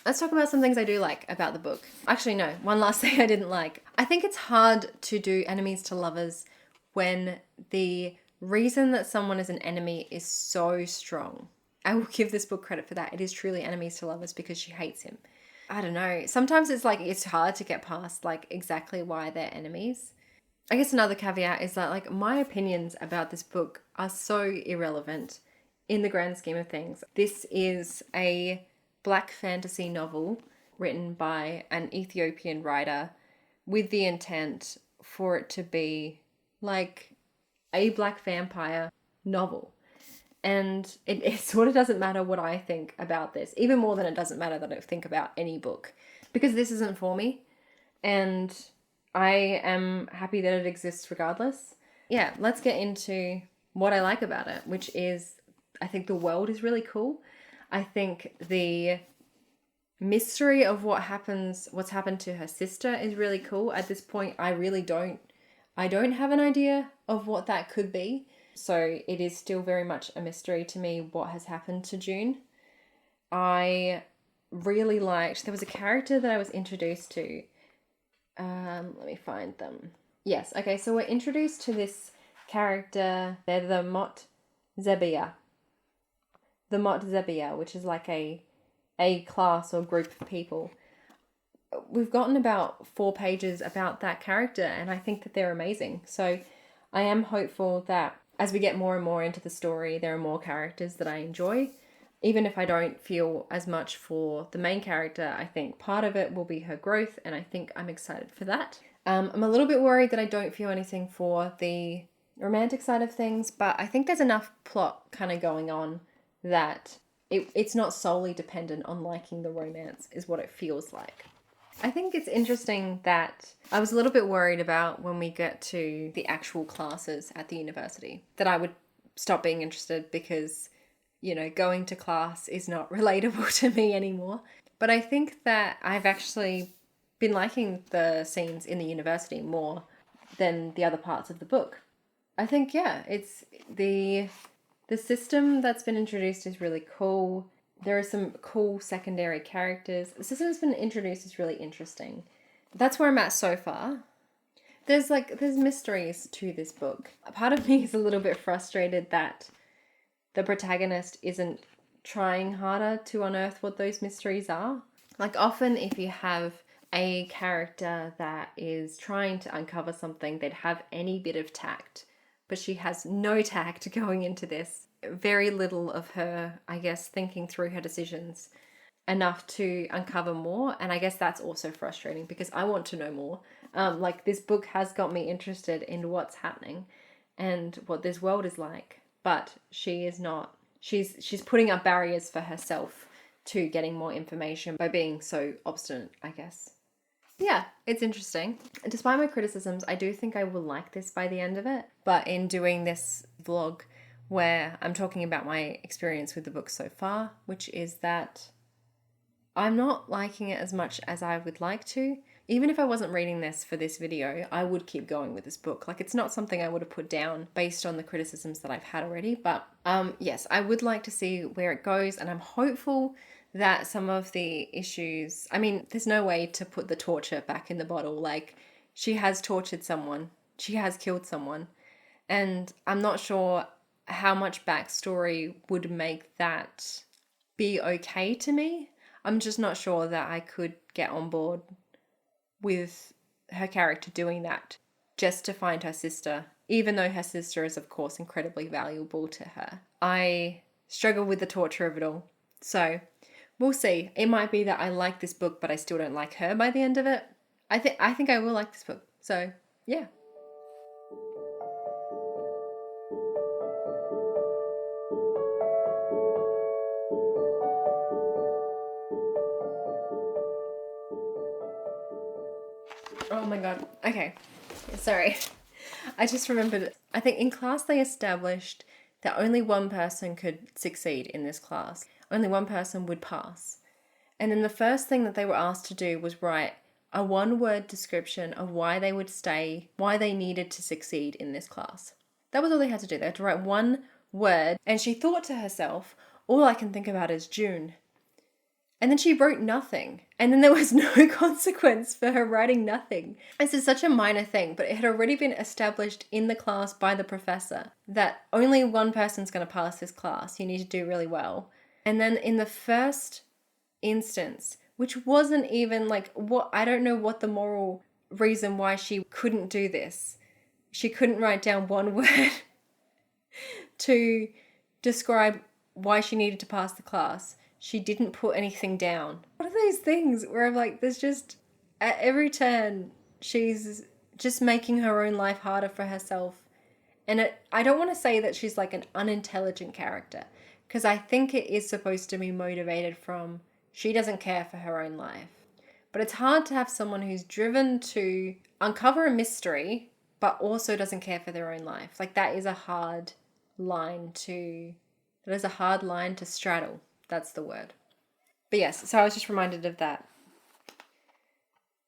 Let's talk about some things I do like about the book. Actually, no, one last thing I didn't like. I think it's hard to do enemies to lovers when the reason that someone is an enemy is so strong. I will give this book credit for that. It is truly enemies to lovers because she hates him. I don't know. Sometimes it's hard to get past like exactly why they're enemies. I guess another caveat is that like my opinions about this book are so irrelevant in the grand scheme of things. This is a black fantasy novel written by an Ethiopian writer with the intent for it to be like a black vampire novel. And it sort of doesn't matter what I think about this, even more than it doesn't matter that I think about any book, because this isn't for me. And I am happy that it exists regardless. Yeah, let's get into what I like about it, which is I think the world is really cool. I think the mystery of what's happened to her sister is really cool. At this point, I don't have an idea of what that could be. So it is still very much a mystery to me what has happened to June. I really liked, there was a character that I was introduced to. Let me find them. Yes, okay, so we're introduced to this character. They're the Mot Zebia. The Mot Zebia, which is like a class or group of people. We've gotten about 4 pages about that character and I think that they're amazing. So I am hopeful that as we get more and more into the story, there are more characters that I enjoy. Even if I don't feel as much for the main character, I think part of it will be her growth, and I think I'm excited for that. I'm a little bit worried that I don't feel anything for the romantic side of things, but I think there's enough plot kind of going on that it's not solely dependent on liking the romance, is what it feels like. I think it's interesting that I was a little bit worried about when we get to the actual classes at the university, that I would stop being interested because, going to class is not relatable to me anymore. But I think that I've actually been liking the scenes in the university more than the other parts of the book. I think, yeah, it's the system that's been introduced is really cool. There are some cool secondary characters. The system that's been introduced is really interesting. That's where I'm at so far. there's mysteries to this book. A part of me is a little bit frustrated that the protagonist isn't trying harder to unearth what those mysteries are. Like, often if you have a character that is trying to uncover something, they'd have any bit of tact, but she has no tact going into this. Very little of her, I guess, thinking through her decisions enough to uncover more. And I guess that's also frustrating because I want to know more. Like, this book has got me interested in what's happening and what this world is like, but she is not. She's putting up barriers for herself to getting more information by being so obstinate, I guess. Yeah, it's interesting. Despite my criticisms, I do think I will like this by the end of it. But in doing this vlog where I'm talking about my experience with the book so far, which is that I'm not liking it as much as I would like to. Even if I wasn't reading this for this video, I would keep going with this book. Like, it's not something I would have put down based on the criticisms that I've had already. But yes, I would like to see where it goes, and I'm hopeful that some of the issues, I mean, there's no way to put the torture back in the bottle. Like, she has tortured someone, she has killed someone, and I'm not sure how much backstory would make that be okay to me. I'm just not sure that I could get on board with her character doing that just to find her sister, even though her sister is, of course, incredibly valuable to her. I struggle with the torture of it all. So we'll see. It might be that I like this book, but I still don't like her by the end of it. I think I will like this book. So yeah. Oh my god. Okay. Sorry. I just remembered, I think in class they established that only one person could succeed in this class. Only one person would pass. And then the first thing that they were asked to do was write a one-word description of why they would stay, why they needed to succeed in this class. That was all they had to do. They had to write one word. And she thought to herself, all I can think about is June. And then she wrote nothing. And then there was no consequence for her writing nothing. This is such a minor thing, but it had already been established in the class by the professor that only one person's going to pass this class. You need to do really well. And then in the first instance, which wasn't even like, what, I don't know what the moral reason why she couldn't do this. She couldn't write down one word to describe why she needed to pass the class. She didn't put anything down. What are those things where I'm like, there's just, at every turn, she's just making her own life harder for herself. And I don't want to say that she's like an unintelligent character, because I think it is supposed to be motivated from, she doesn't care for her own life. But it's hard to have someone who's driven to uncover a mystery, but also doesn't care for their own life. Like, that is a hard line to straddle. That's the word. But yes, so I was just reminded of that.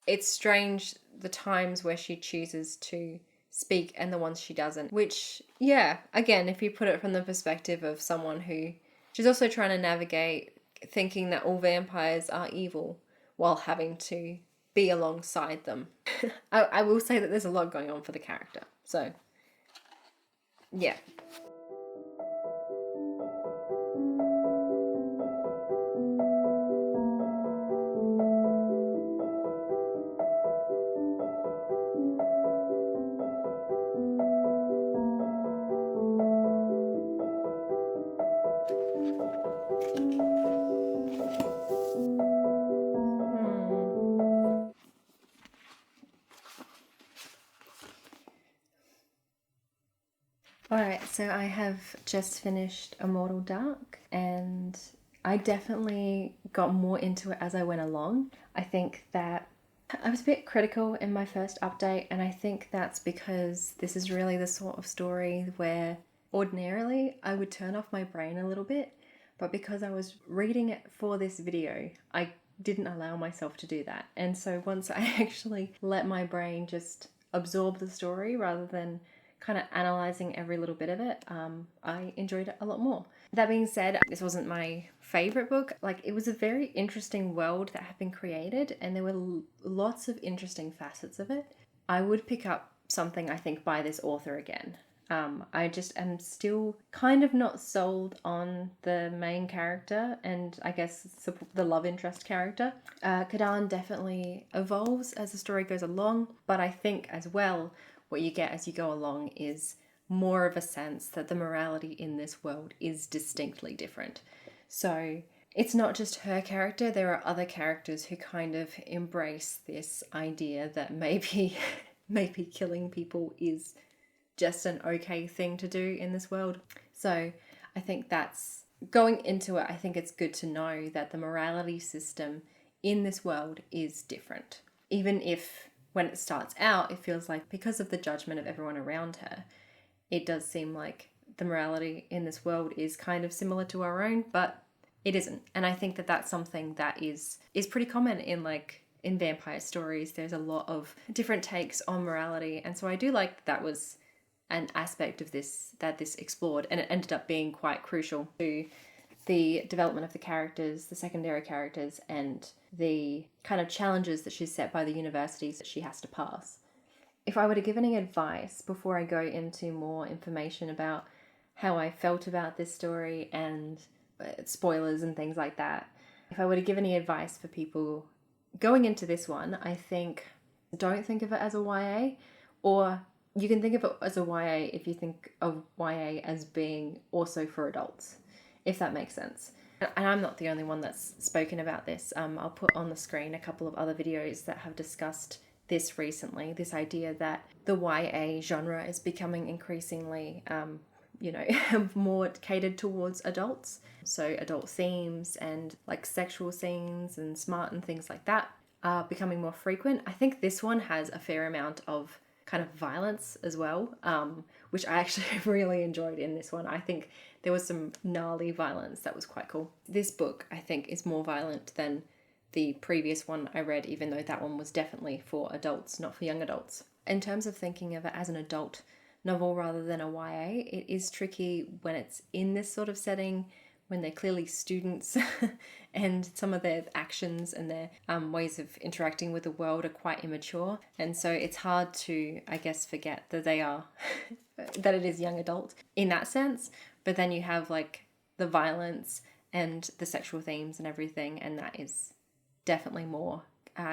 It's strange the times where she chooses to speak and the ones she doesn't. Which, yeah, again, if you put it from the perspective of someone who, she's also trying to navigate thinking that all vampires are evil while having to be alongside them. I will say that there's a lot going on for the character. So, yeah. Alright, so I have just finished Immortal Dark, and I definitely got more into it as I went along. I think that I was a bit critical in my first update, and I think that's because this is really the sort of story where ordinarily I would turn off my brain a little bit, but because I was reading it for this video, I didn't allow myself to do that. And so once I actually let my brain just absorb the story rather than kind of analysing every little bit of it, I enjoyed it a lot more. That being said, this wasn't my favourite book. Like, it was a very interesting world that had been created, and there were lots of interesting facets of it. I would pick up something, I think, by this author again. I just am still kind of not sold on the main character and I guess the love interest character. Kadan definitely evolves as the story goes along, but I think as well what you get as you go along is more of a sense that the morality in this world is distinctly different. So it's not just her character, there are other characters who kind of embrace this idea that maybe killing people is just an okay thing to do in this world. So I think that's going into it. I think it's good to know that the morality system in this world is different. Even if when it starts out, it feels like because of the judgment of everyone around her, it does seem like the morality in this world is kind of similar to our own, but it isn't. And I think that that's something that is pretty common in vampire stories. There's a lot of different takes on morality. And so I do like that was an aspect of this that this explored, and it ended up being quite crucial to the development of the characters, the secondary characters, and the kind of challenges that she's set by the universities that she has to pass. If I were to give any advice before I go into more information about how I felt about this story and spoilers and things like that, if I were to give any advice for people going into this one, I think don't think of it as a YA, or you can think of it as a YA if you think of YA as being also for adults, if that makes sense. And I'm not the only one that's spoken about this. I'll put on the screen a couple of other videos that have discussed this recently, this idea that the YA genre is becoming increasingly, more catered towards adults. So adult themes and like sexual scenes and smart and things like that are becoming more frequent. I think this one has a fair amount of kind of violence as well, which I actually really enjoyed in this one. I think there was some gnarly violence that was quite cool. This book, I think, is more violent than the previous one I read, even though that one was definitely for adults, not for young adults. In terms of thinking of it as an adult novel rather than a YA, it is tricky when it's in this sort of setting, when they're clearly students and some of their actions and their ways of interacting with the world are quite immature. And so it's hard to, I guess, forget that they are, that it is young adult in that sense. But then you have like the violence and the sexual themes and everything, and that is definitely more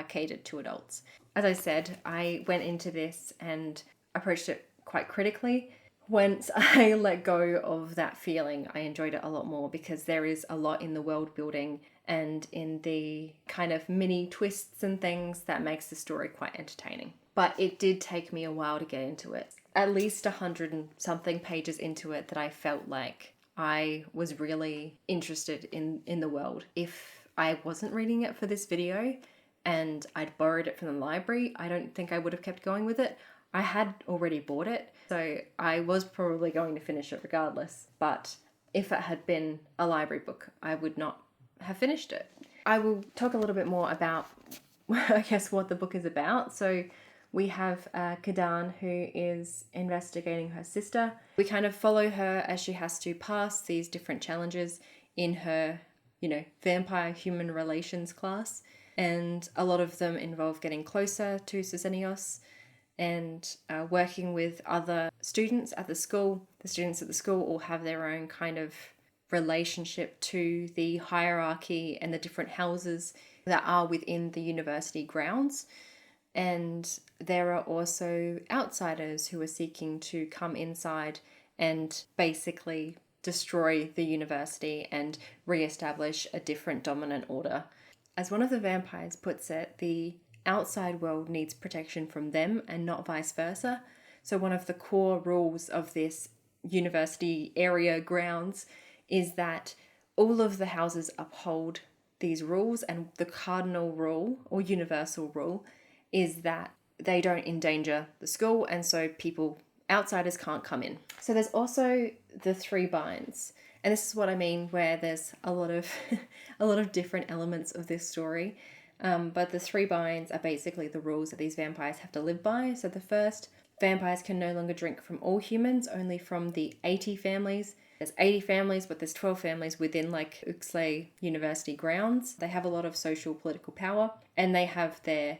catered to adults. As I said, I went into this and approached it quite critically. Once I let go of that feeling, I enjoyed it a lot more because there is a lot in the world building and in the kind of mini twists and things that makes the story quite entertaining. But it did take me a while to get into it. At least 100 and something pages into it that I felt like I was really interested in the world. If I wasn't reading it for this video and I'd borrowed it from the library, I don't think I would have kept going with it. I had already bought it, so I was probably going to finish it regardless. But if it had been a library book, I would not have finished it. I will talk a little bit more about, I guess, what the book is about. So we have Kadan, who is investigating her sister. We kind of follow her as she has to pass these different challenges in her, vampire-human relations class. And a lot of them involve getting closer to Sosenios and working with other students at the school. The students at the school all have their own kind of relationship to the hierarchy and the different houses that are within the university grounds. And there are also outsiders who are seeking to come inside and basically destroy the university and re-establish a different dominant order. As one of the vampires puts it, the outside world needs protection from them and not vice versa. So one of the core rules of this university area grounds is that all of the houses uphold these rules, and the cardinal rule or universal rule is that they don't endanger the school, and so outsiders can't come in. So there's also the three binds, and this is what I mean where there's a lot of a lot of different elements of this story. But the three binds are basically the rules that these vampires have to live by. So the first, vampires can no longer drink from all humans, only from the 80 families. There's 80 families, but there's 12 families within Uxley University grounds. They have a lot of social political power, and they have their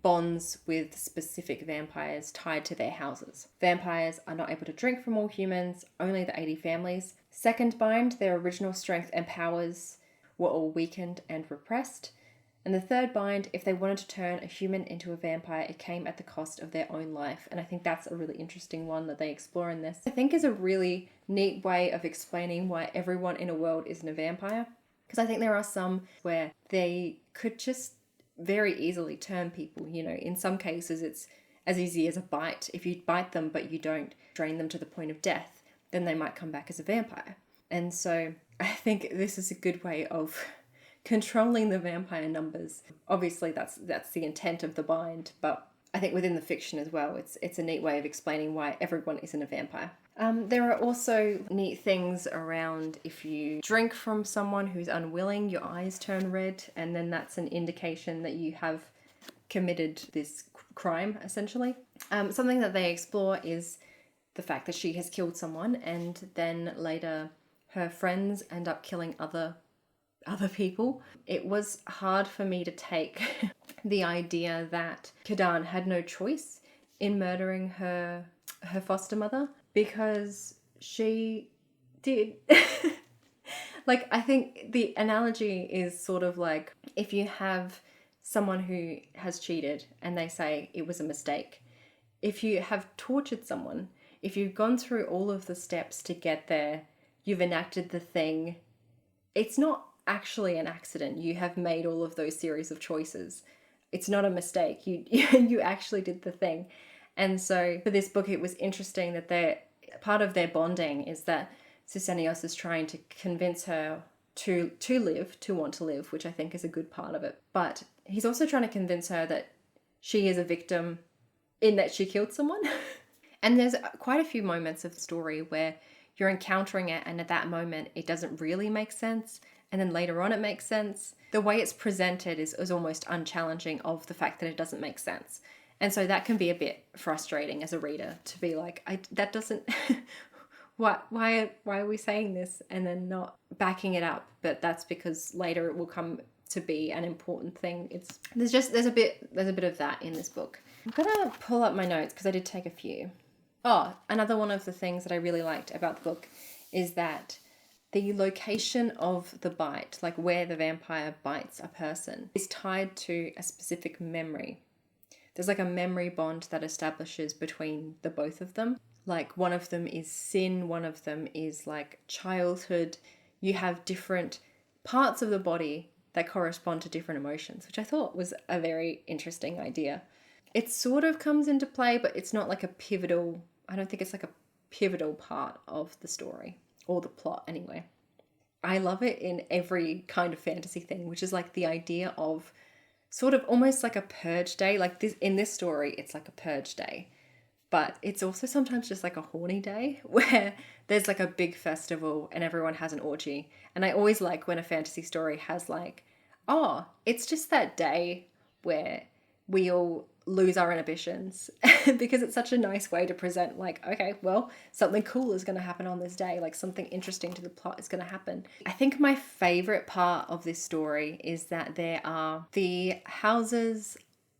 bonds with specific vampires tied to their houses. Vampires are not able to drink from all humans, only the 80 families. Second bind, their original strength and powers were all weakened and repressed. And the third bind, if they wanted to turn a human into a vampire, it came at the cost of their own life. And I think that's a really interesting one that they explore in this. I think is a really neat way of explaining why everyone in a world isn't a vampire. Because I think there are some where they could just very easily turn people. You know, in some cases it's as easy as a bite. If you bite them but you don't drain them to the point of death, then they might come back as a vampire. And so I think this is a good way of controlling the vampire numbers. Obviously that's the intent of the bind, but I think within the fiction as well, it's a neat way of explaining why everyone isn't a vampire. There are also neat things around if you drink from someone who's unwilling, your eyes turn red, and then that's an indication that you have committed this crime, essentially. Something that they explore is the fact that she has killed someone, and then later her friends end up killing other people. It was hard for me to take the idea that Kadan had no choice in murdering her foster mother, because she did. Like, I think the analogy is sort of like if you have someone who has cheated and they say it was a mistake. If you have tortured someone, if you've gone through all of the steps to get there, you've enacted the thing, it's not actually an accident. You have made all of those series of choices. It's not a mistake. You actually did the thing. And so for this book, it was interesting that part of their bonding is that Susenios is trying to convince her to want to live, which I think is a good part of it. But he's also trying to convince her that she is a victim in that she killed someone. And there's quite a few moments of the story where you're encountering it, and at that moment it doesn't really make sense, and then later on it makes sense. The way it's presented is almost unchallenging of the fact that it doesn't make sense. And so that can be a bit frustrating as a reader to be like, that doesn't, why are we saying this and then not backing it up? But that's because later it will come to be an important thing. There's a bit of that in this book. I'm gonna pull up my notes because I did take a few. Oh, another one of the things that I really liked about the book is that the location of the bite, like where the vampire bites a person, is tied to a specific memory. There's like a memory bond that establishes between the both of them. Like one of them is sin, one of them is like childhood. You have different parts of the body that correspond to different emotions, which I thought was a very interesting idea. It sort of comes into play, but it's not like I don't think it's like a pivotal part of the story or the plot anyway. I love it in every kind of fantasy thing, which is like the idea of sort of almost like a purge day. Like this, in this story, it's like a purge day, but it's also sometimes just like a horny day where there's like a big festival and everyone has an orgy. And I always like when a fantasy story has like, oh, it's just that day where we all lose our inhibitions because it's such a nice way to present like, okay, well, something cool is going to happen on this day, like something interesting to the plot is going to happen. I think my favorite part of this story is that the houses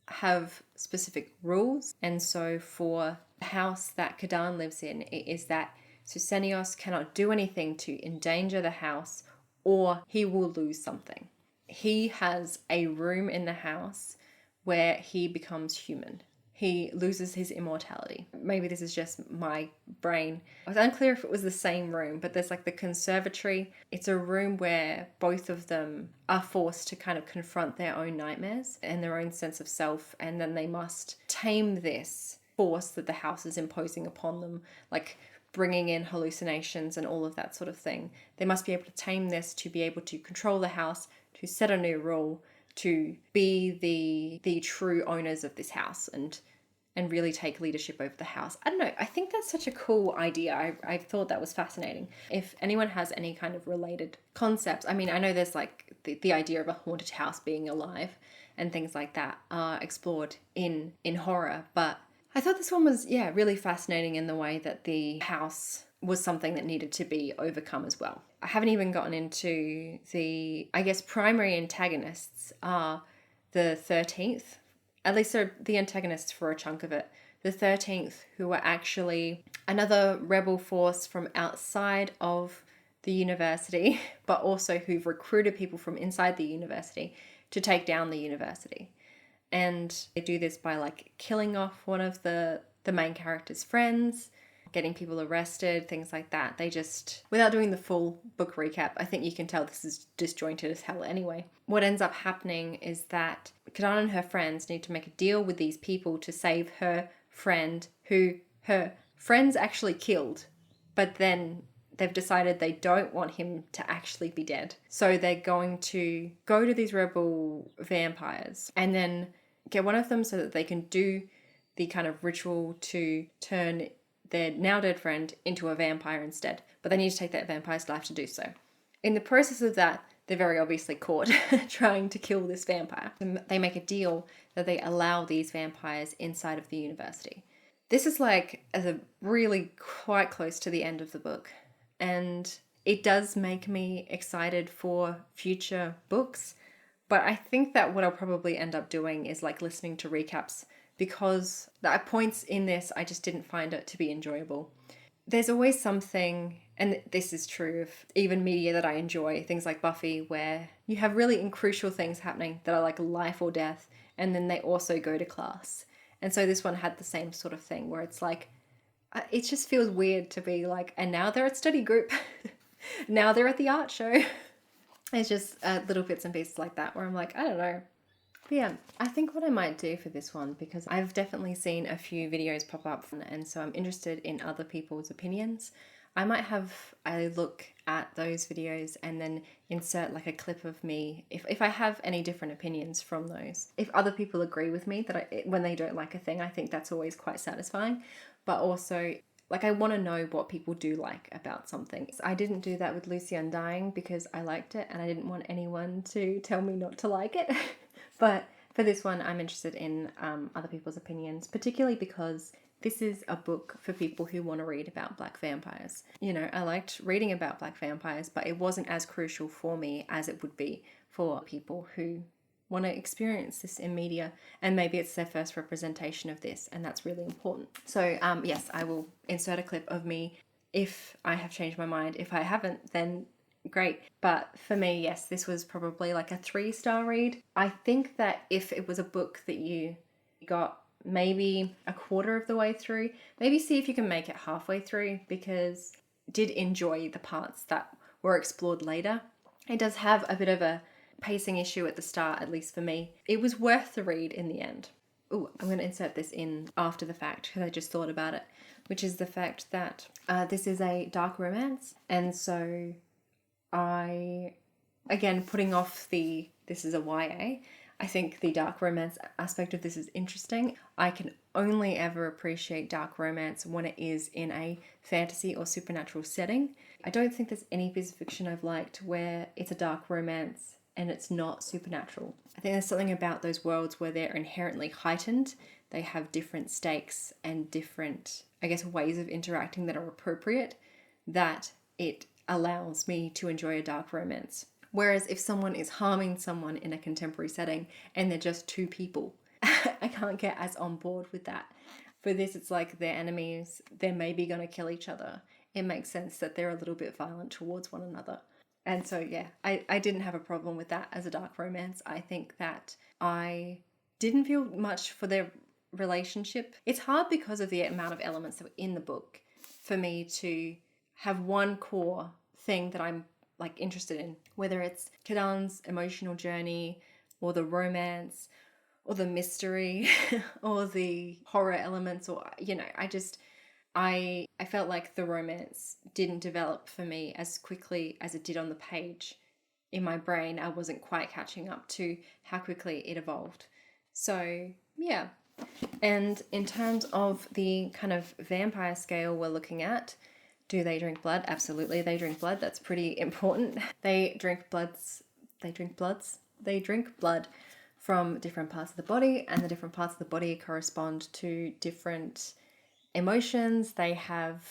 have specific rules, and so for the house that Kadan lives in, it is that Susenios cannot do anything to endanger the house or he will lose something. He has a room in the house where he becomes human. He loses his immortality. Maybe this is just my brain. I was unclear if it was the same room, but there's like the conservatory. It's a room where both of them are forced to kind of confront their own nightmares and their own sense of self, and then they must tame this force that the house is imposing upon them, like bringing in hallucinations and all of that sort of thing. They must be able to tame this to be able to control the house, to set a new rule, to be the true owners of this house and really take leadership over the house. I don't know. I think that's such a cool idea. I thought that was fascinating. If anyone has any kind of related concepts, I mean, I know there's like the idea of a haunted house being alive and things like that are explored in horror, but I thought this one was, really fascinating in the way that the house was something that needed to be overcome as well. I haven't even gotten into the, I guess, primary antagonists are the 13th at least they're the antagonists for a chunk of it. The 13th, who were actually another rebel force from outside of the university, but also who've recruited people from inside the university to take down the university. And they do this by like killing off one of the main character's friends, getting people arrested, things like that. They just, without doing the full book recap, I think you can tell this is disjointed as hell anyway. What ends up happening is that Kadana and her friends need to make a deal with these people to save her friend, who her friends actually killed, but then they've decided they don't want him to actually be dead. So they're going to go to these rebel vampires and then get one of them so that they can do the kind of ritual to turn their now dead friend into a vampire instead. But they need to take that vampire's life to do so. In the process of that, they're very obviously caught trying to kill this vampire. They make a deal that they allow these vampires inside of the university. This is like really quite close to the end of the book. And it does make me excited for future books. But I think that what I'll probably end up doing is like listening to recaps, because at points in this, I just didn't find it to be enjoyable. There's always something, and this is true of even media that I enjoy, things like Buffy, where you have really crucial things happening that are like life or death, and then they also go to class. And so this one had the same sort of thing where it's like, it just feels weird to be like, and now they're at study group. Now they're at the art show. It's just little bits and pieces like that where I'm like, I don't know. But yeah, I think what I might do for this one, because I've definitely seen a few videos pop up and so I'm interested in other people's opinions. I might have a look at those videos and then insert like a clip of me if I have any different opinions from those. If other people agree with me that when they don't like a thing, I think that's always quite satisfying. But also, like, I want to know what people do like about something. I didn't do that with Lucy Undying because I liked it and I didn't want anyone to tell me not to like it. But for this one, I'm interested in other people's opinions, particularly because this is a book for people who want to read about black vampires. You know, I liked reading about black vampires, but it wasn't as crucial for me as it would be for people who want to experience this in media, and maybe it's their first representation of this, and that's really important. So yes, I will insert a clip of me if I have changed my mind. If I haven't, then great. But for me, yes, this was probably like a 3-star read. I think that if it was a book that you got maybe a quarter of the way through, maybe see if you can make it halfway through, because I did enjoy the parts that were explored later. It does have a bit of a pacing issue at the start, at least for me. It was worth the read in the end. Oh, I'm going to insert this in after the fact because I just thought about it, which is the fact that this is a dark romance, and so again, putting off this is a YA, I think the dark romance aspect of this is interesting. I can only ever appreciate dark romance when it is in a fantasy or supernatural setting. I don't think there's any piece of fiction I've liked where it's a dark romance and it's not supernatural. I think there's something about those worlds where they're inherently heightened. They have different stakes and different, I guess, ways of interacting that are appropriate, that it allows me to enjoy a dark romance. Whereas if someone is harming someone in a contemporary setting and they're just two people, I can't get as on board with that. For this, it's like they're enemies, they're maybe going to kill each other. It makes sense that they're a little bit violent towards one another. And so, yeah, I didn't have a problem with that as a dark romance. I think that I didn't feel much for their relationship. It's hard because of the amount of elements that were in the book for me to have one core thing that I'm like interested in, whether it's Kadan's emotional journey or the romance or the mystery or the horror elements, or, you know, I felt like the romance didn't develop for me as quickly as it did on the page. In my brain, I wasn't quite catching up to how quickly it evolved. So, yeah. And in terms of the kind of vampire scale we're looking at, do they drink blood? Absolutely, they drink blood. That's pretty important. They drink blood from different parts of the body, and the different parts of the body correspond to different emotions. They have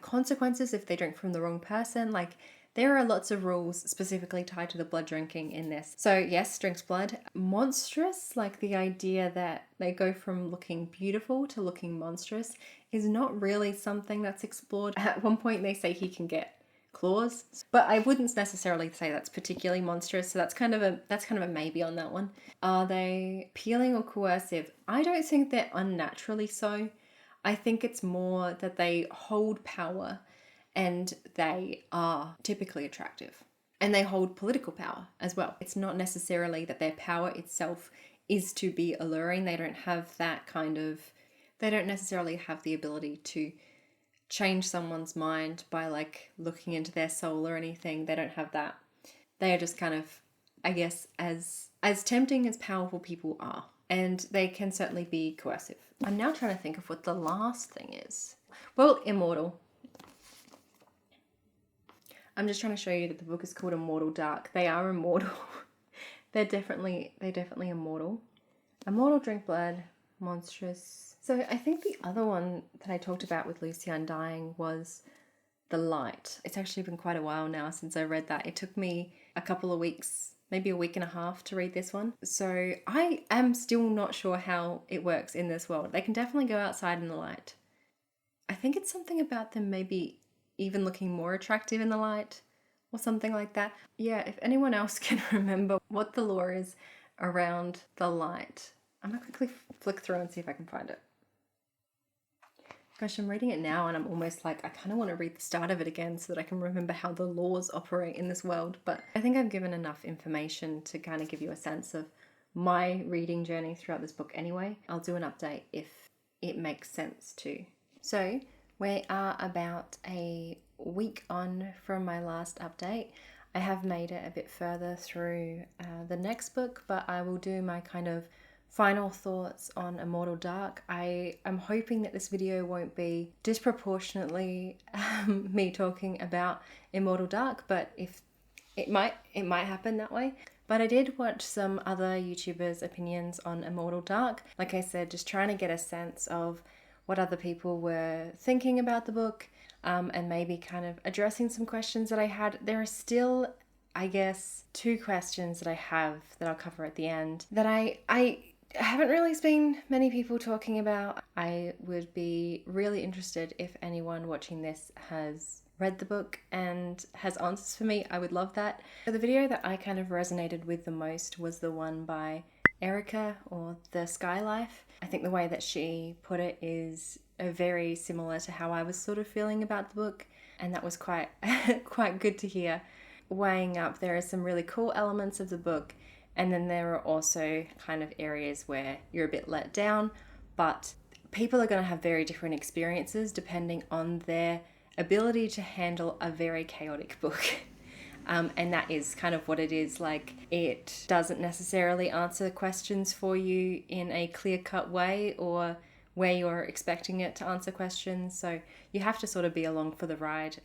consequences if they drink from the wrong person. Like, There are lots of rules specifically tied to the blood drinking in this. So yes, drinks blood. Monstrous, like the idea that they go from looking beautiful to looking monstrous, is not really something that's explored. At one point they say he can get claws, but I wouldn't necessarily say that's particularly monstrous, so that's kind of a maybe on that one. Are they appealing or coercive? I don't think they're unnaturally so. I think it's more that they hold power and they are typically attractive. And they hold political power as well. It's not necessarily that their power itself is to be alluring. They don't necessarily have the ability to change someone's mind by like looking into their soul or anything. They don't have that. They are just kind of, I guess, as tempting as powerful people are. And they can certainly be coercive. I'm now trying to think of what the last thing is. Well, immortal. I'm just trying to show you that the book is called Immortal Dark. They are immortal. They're definitely immortal. Immortal, drink blood, monstrous. So I think the other one that I talked about with Lucy Undying was The Light. It's actually been quite a while now since I read that. It took me a couple of weeks, maybe a week and a half to read this one. So I am still not sure how it works in this world. They can definitely go outside in the light. I think it's something about them maybe even looking more attractive in the light or something like that. Yeah, if anyone else can remember what the lore is around the light. I'm going to quickly flick through and see if I can find it. Gosh, I'm reading it now and I'm almost like, I kind of want to read the start of it again so that I can remember how the laws operate in this world. But I think I've given enough information to kind of give you a sense of my reading journey throughout this book anyway. I'll do an update if it makes sense too. So we are about a week on from my last update. I have made it a bit further through the next book, but I will do my kind of final thoughts on Immortal Dark. I am hoping that this video won't be disproportionately me talking about Immortal Dark, but if it might happen that way. But I did watch some other YouTubers' opinions on Immortal Dark. Like I said, just trying to get a sense of what other people were thinking about the book, and maybe kind of addressing some questions that I had. There are still, I guess, 2 questions that I have that I'll cover at the end that I haven't really seen many people talking about. I would be really interested if anyone watching this has read the book and has answers for me. I would love that. So the video that I kind of resonated with the most was the one by Erica, or the Sky Life. I think the way that she put it is very similar to how I was sort of feeling about the book, and that was quite good to hear. Weighing up, there are some really cool elements of the book, and then there are also kind of areas where you're a bit let down, but people are going to have very different experiences depending on their ability to handle a very chaotic book. And that is kind of what it is. Like, it doesn't necessarily answer questions for you in a clear-cut way or where you're expecting it to answer questions. So you have to sort of be along for the ride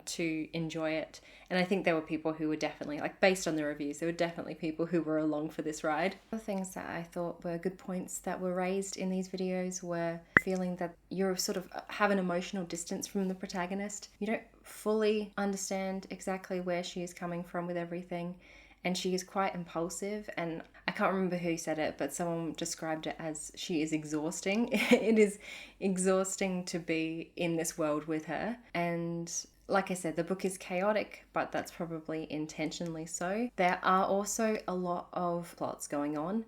to enjoy it. And I think there were people who were definitely, like, based on the reviews, there were definitely people who were along for this ride. Other things that I thought were good points that were raised in these videos were feeling that you sort of have an emotional distance from the protagonist. You don't fully understand exactly where she is coming from with everything. And she is quite impulsive, and I can't remember who said it, but someone described it as she is exhausting. It is exhausting to be in this world with her. And like I said, the book is chaotic, but that's probably intentionally so. There are also a lot of plots going on,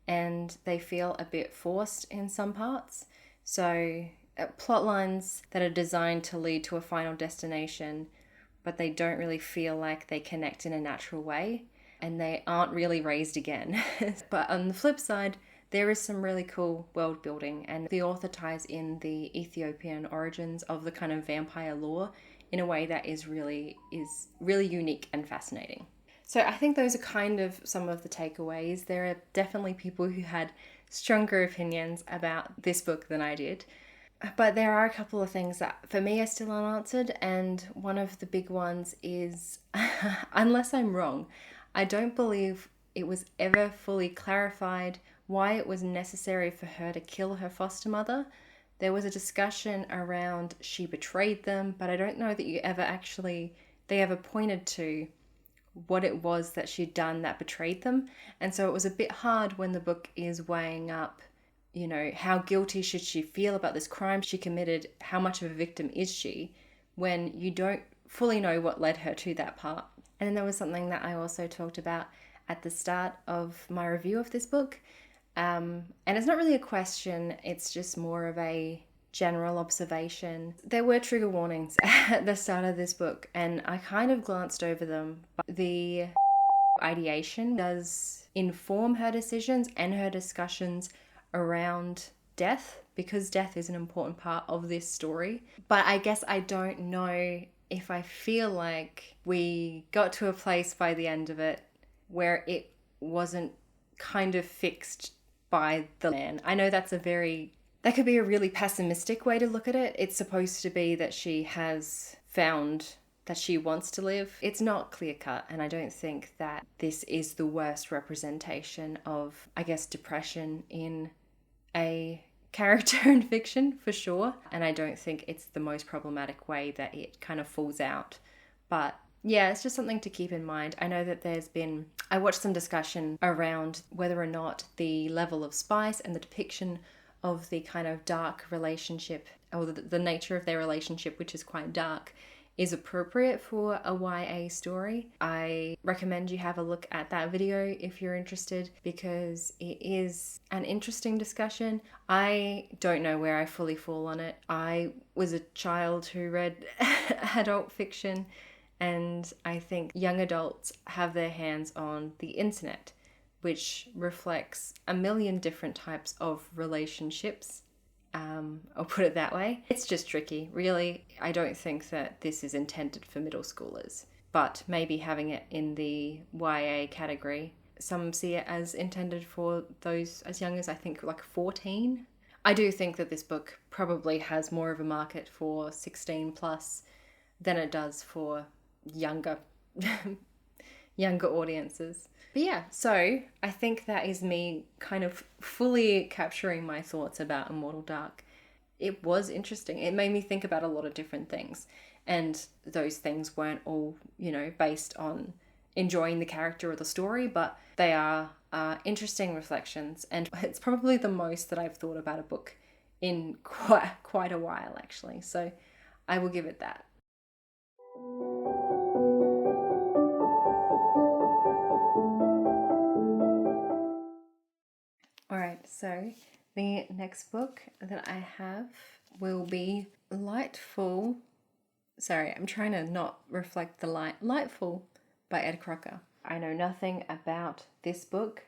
and they feel a bit forced in some parts. So plot lines that are designed to lead to a final destination, but they don't really feel like they connect in a natural way. And they aren't really raised again. But on the flip side, there is some really cool world building, and the author ties in the Ethiopian origins of the kind of vampire lore in a way that is really unique and fascinating. So I think those are kind of some of the takeaways. There are definitely people who had stronger opinions about this book than I did. But there are a couple of things that for me are still unanswered, and one of the big ones is, unless I'm wrong, I don't believe it was ever fully clarified why it was necessary for her to kill her foster mother. There was a discussion around she betrayed them, but I don't know that you ever actually they ever pointed to what it was that she'd done that betrayed them. And so it was a bit hard when the book is weighing up, you know, how guilty should she feel about this crime she committed? How much of a victim is she, when you don't fully know what led her to that part? And then there was something that I also talked about at the start of my review of this book. And it's not really a question, it's just more of a general observation. There were trigger warnings at the start of this book, and I kind of glanced over them. But the ideation does inform her decisions and her discussions around death, because death is an important part of this story. But I guess I don't know if I feel like we got to a place by the end of it where it wasn't kind of fixed by the man. I know that could be a really pessimistic way to look at it. It's supposed to be that she has found that she wants to live. It's not clear cut, and I don't think that this is the worst representation of, I guess, depression in a character in fiction, for sure. And I don't think it's the most problematic way that it kind of falls out. But yeah, it's just something to keep in mind. I know that I watched some discussion around whether or not the level of spice and the depiction of the kind of dark relationship, or the nature of their relationship, which is quite dark, is appropriate for a YA story. I recommend you have a look at that video if you're interested, because it is an interesting discussion. I don't know where I fully fall on it. I was a child who read adult fiction, and I think young adults have their hands on the internet, which reflects a million different types of relationships. I'll put it that way. It's just tricky, really. I don't think that this is intended for middle schoolers, but maybe having it in the YA category, some see it as intended for those as young as, I think, like 14. I do think that this book probably has more of a market for 16 plus than it does for younger audiences. But yeah, so I think that is me kind of fully capturing my thoughts about Immortal Dark. It was interesting. It made me think about a lot of different things. And those things weren't all, based on enjoying the character or the story, but they are interesting reflections. And it's probably the most that I've thought about a book in quite a while, actually. So I will give it that. Alright, so the next book that I have will be Lightfall. Sorry, I'm trying to not reflect the light. Lightfall by Ed Crocker. I know nothing about this book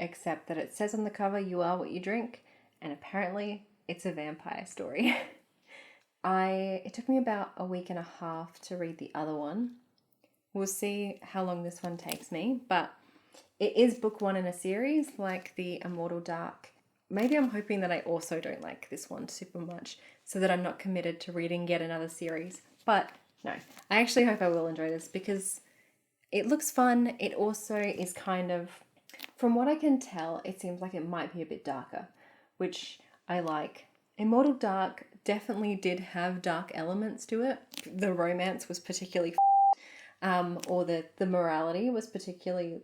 except that it says on the cover, "You are what you drink," and apparently it's a vampire story. It took me about a week and a half to read the other one. We'll see how long this one takes me, but it is book one in a series, like the Immortal Dark. Maybe I'm hoping that I also don't like this one super much, so that I'm not committed to reading yet another series. But no, I actually hope I will enjoy this, because it looks fun. It also is kind of, from what I can tell, it seems like it might be a bit darker, which I like. Immortal Dark definitely did have dark elements to it. The romance was particularly or the morality was particularly,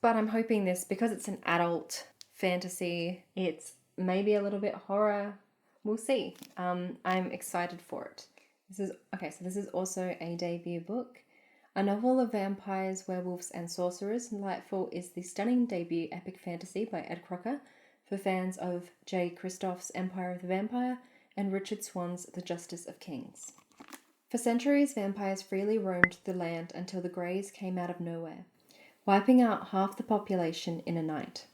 But I'm hoping this, because it's an adult fantasy, it's maybe a little bit horror. We'll see. I'm excited for it. So this is also a debut book. A novel of vampires, werewolves, and sorcerers, Lightfall is the stunning debut epic fantasy by Ed Crocker for fans of J. Kristoff's Empire of the Vampire and Richard Swan's The Justice of Kings. For centuries, vampires freely roamed the land until the Greys came out of nowhere, wiping out half the population in a night.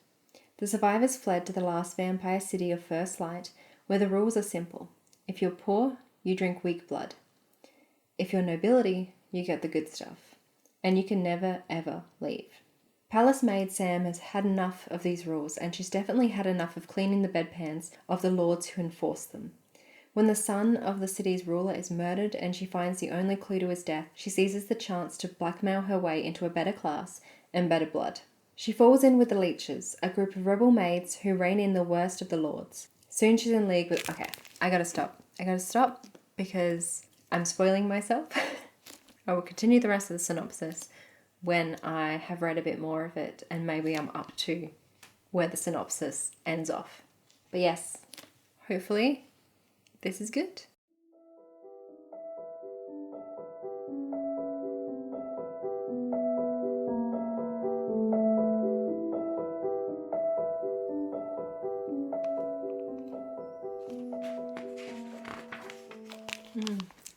The survivors fled to the last vampire city of First Light, where the rules are simple. If you're poor, you drink weak blood. If you're nobility, you get the good stuff. And you can never, ever leave. Palace maid Sam has had enough of these rules, and she's definitely had enough of cleaning the bedpans of the lords who enforce them. When the son of the city's ruler is murdered and she finds the only clue to his death, she seizes the chance to blackmail her way into a better class and better blood. She falls in with the Leeches, a group of rebel maids who rein in the worst of the lords. Soon she's in league with... Okay, I gotta stop because I'm spoiling myself. I will continue the rest of the synopsis when I have read a bit more of it and maybe I'm up to where the synopsis ends off. But yes, hopefully this is good.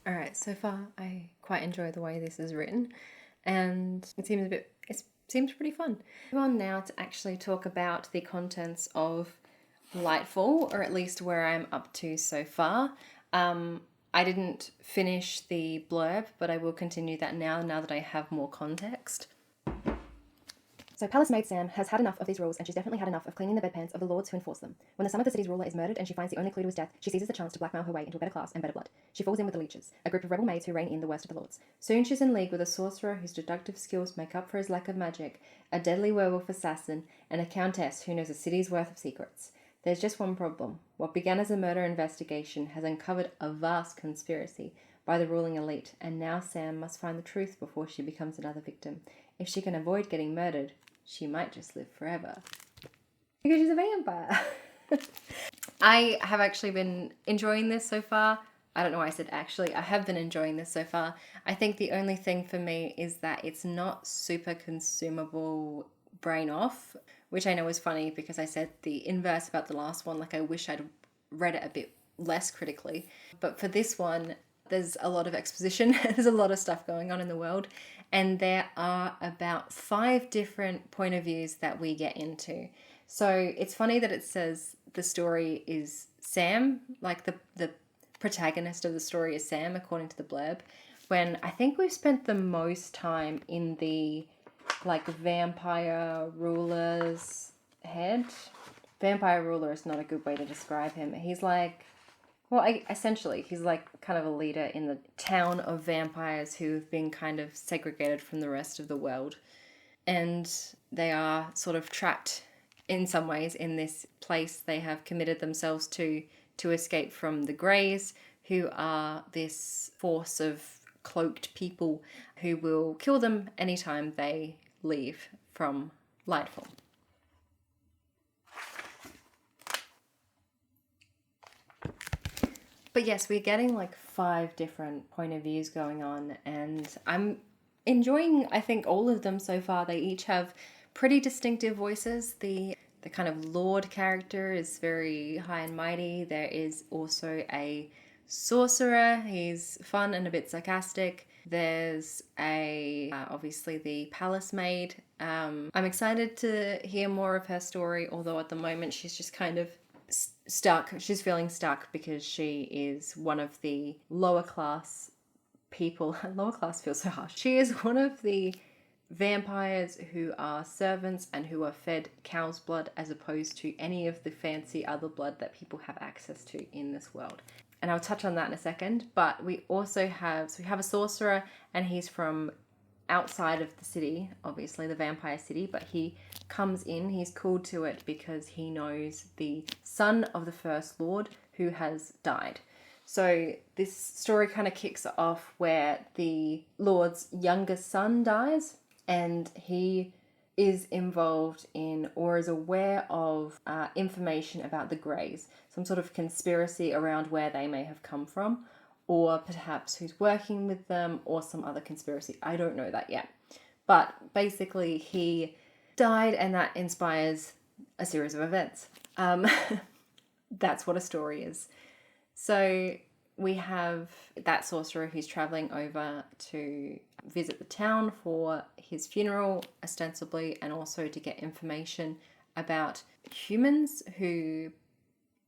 Alright, so far I quite enjoy the way this is written and it seems pretty fun. Move on now to actually talk about the contents of Lightfall, or at least where I'm up to so far. I didn't finish the blurb, but I will continue that now that I have more context. So Palace Maid Sam has had enough of these rules, and she's definitely had enough of cleaning the bedpans of the lords who enforce them. When the son of the city's ruler is murdered and she finds the only clue to his death, she seizes the chance to blackmail her way into a better class and better blood. She falls in with the leeches, a group of rebel maids who reign in the worst of the lords. Soon she's in league with a sorcerer whose deductive skills make up for his lack of magic, a deadly werewolf assassin, and a countess who knows a city's worth of secrets. There's just one problem. What began as a murder investigation has uncovered a vast conspiracy by the ruling elite, and now Sam must find the truth before she becomes another victim. If she can avoid getting murdered, she might just live forever. Because she's a vampire. I have actually been enjoying this so far. I don't know why I said actually. I have been enjoying this so far. I think the only thing for me is that it's not super consumable brain off, which I know is funny because I said the inverse about the last one. Like, I wish I'd read it a bit less critically. But for this one, there's a lot of exposition. There's a lot of stuff going on in the world. And there are about 5 different point of views that we get into. So it's funny that it says the story is Sam, like the protagonist of the story is Sam, according to the blurb, when I think we've spent the most time in the like vampire ruler's head. Vampire ruler is not a good way to describe him. He's like, well, essentially, he's like kind of a leader in the town of vampires who have been kind of segregated from the rest of the world. And they are sort of trapped in some ways in this place they have committed themselves to escape from the Greys, who are this force of cloaked people who will kill them anytime they leave from Lightfall. But yes, we're getting like 5 different point of views going on, and I'm enjoying, I think, all of them so far. They each have pretty distinctive voices. The kind of Lord character is very high and mighty. There is also a sorcerer. He's fun and a bit sarcastic. There's obviously the palace maid. I'm excited to hear more of her story, although at the moment she's just kind of stuck. She's feeling stuck because she is one of the lower class people. Lower class feels so harsh. She is one of the vampires who are servants and who are fed cow's blood as opposed to any of the fancy other blood that people have access to in this world. And I'll touch on that in a second. But we also have a sorcerer, and he's from outside of the city, obviously the vampire city, but he comes in, he's called to it because he knows the son of the first lord who has died. So this story kind of kicks off where the lord's youngest son dies, and he is involved in or is aware of information about the Greys, some sort of conspiracy around where they may have come from, or perhaps who's working with them, or some other conspiracy. I don't know that yet. But basically he died, and that inspires a series of events. That's what a story is. So we have that sorcerer who's traveling over to visit the town for his funeral, ostensibly, and also to get information about humans who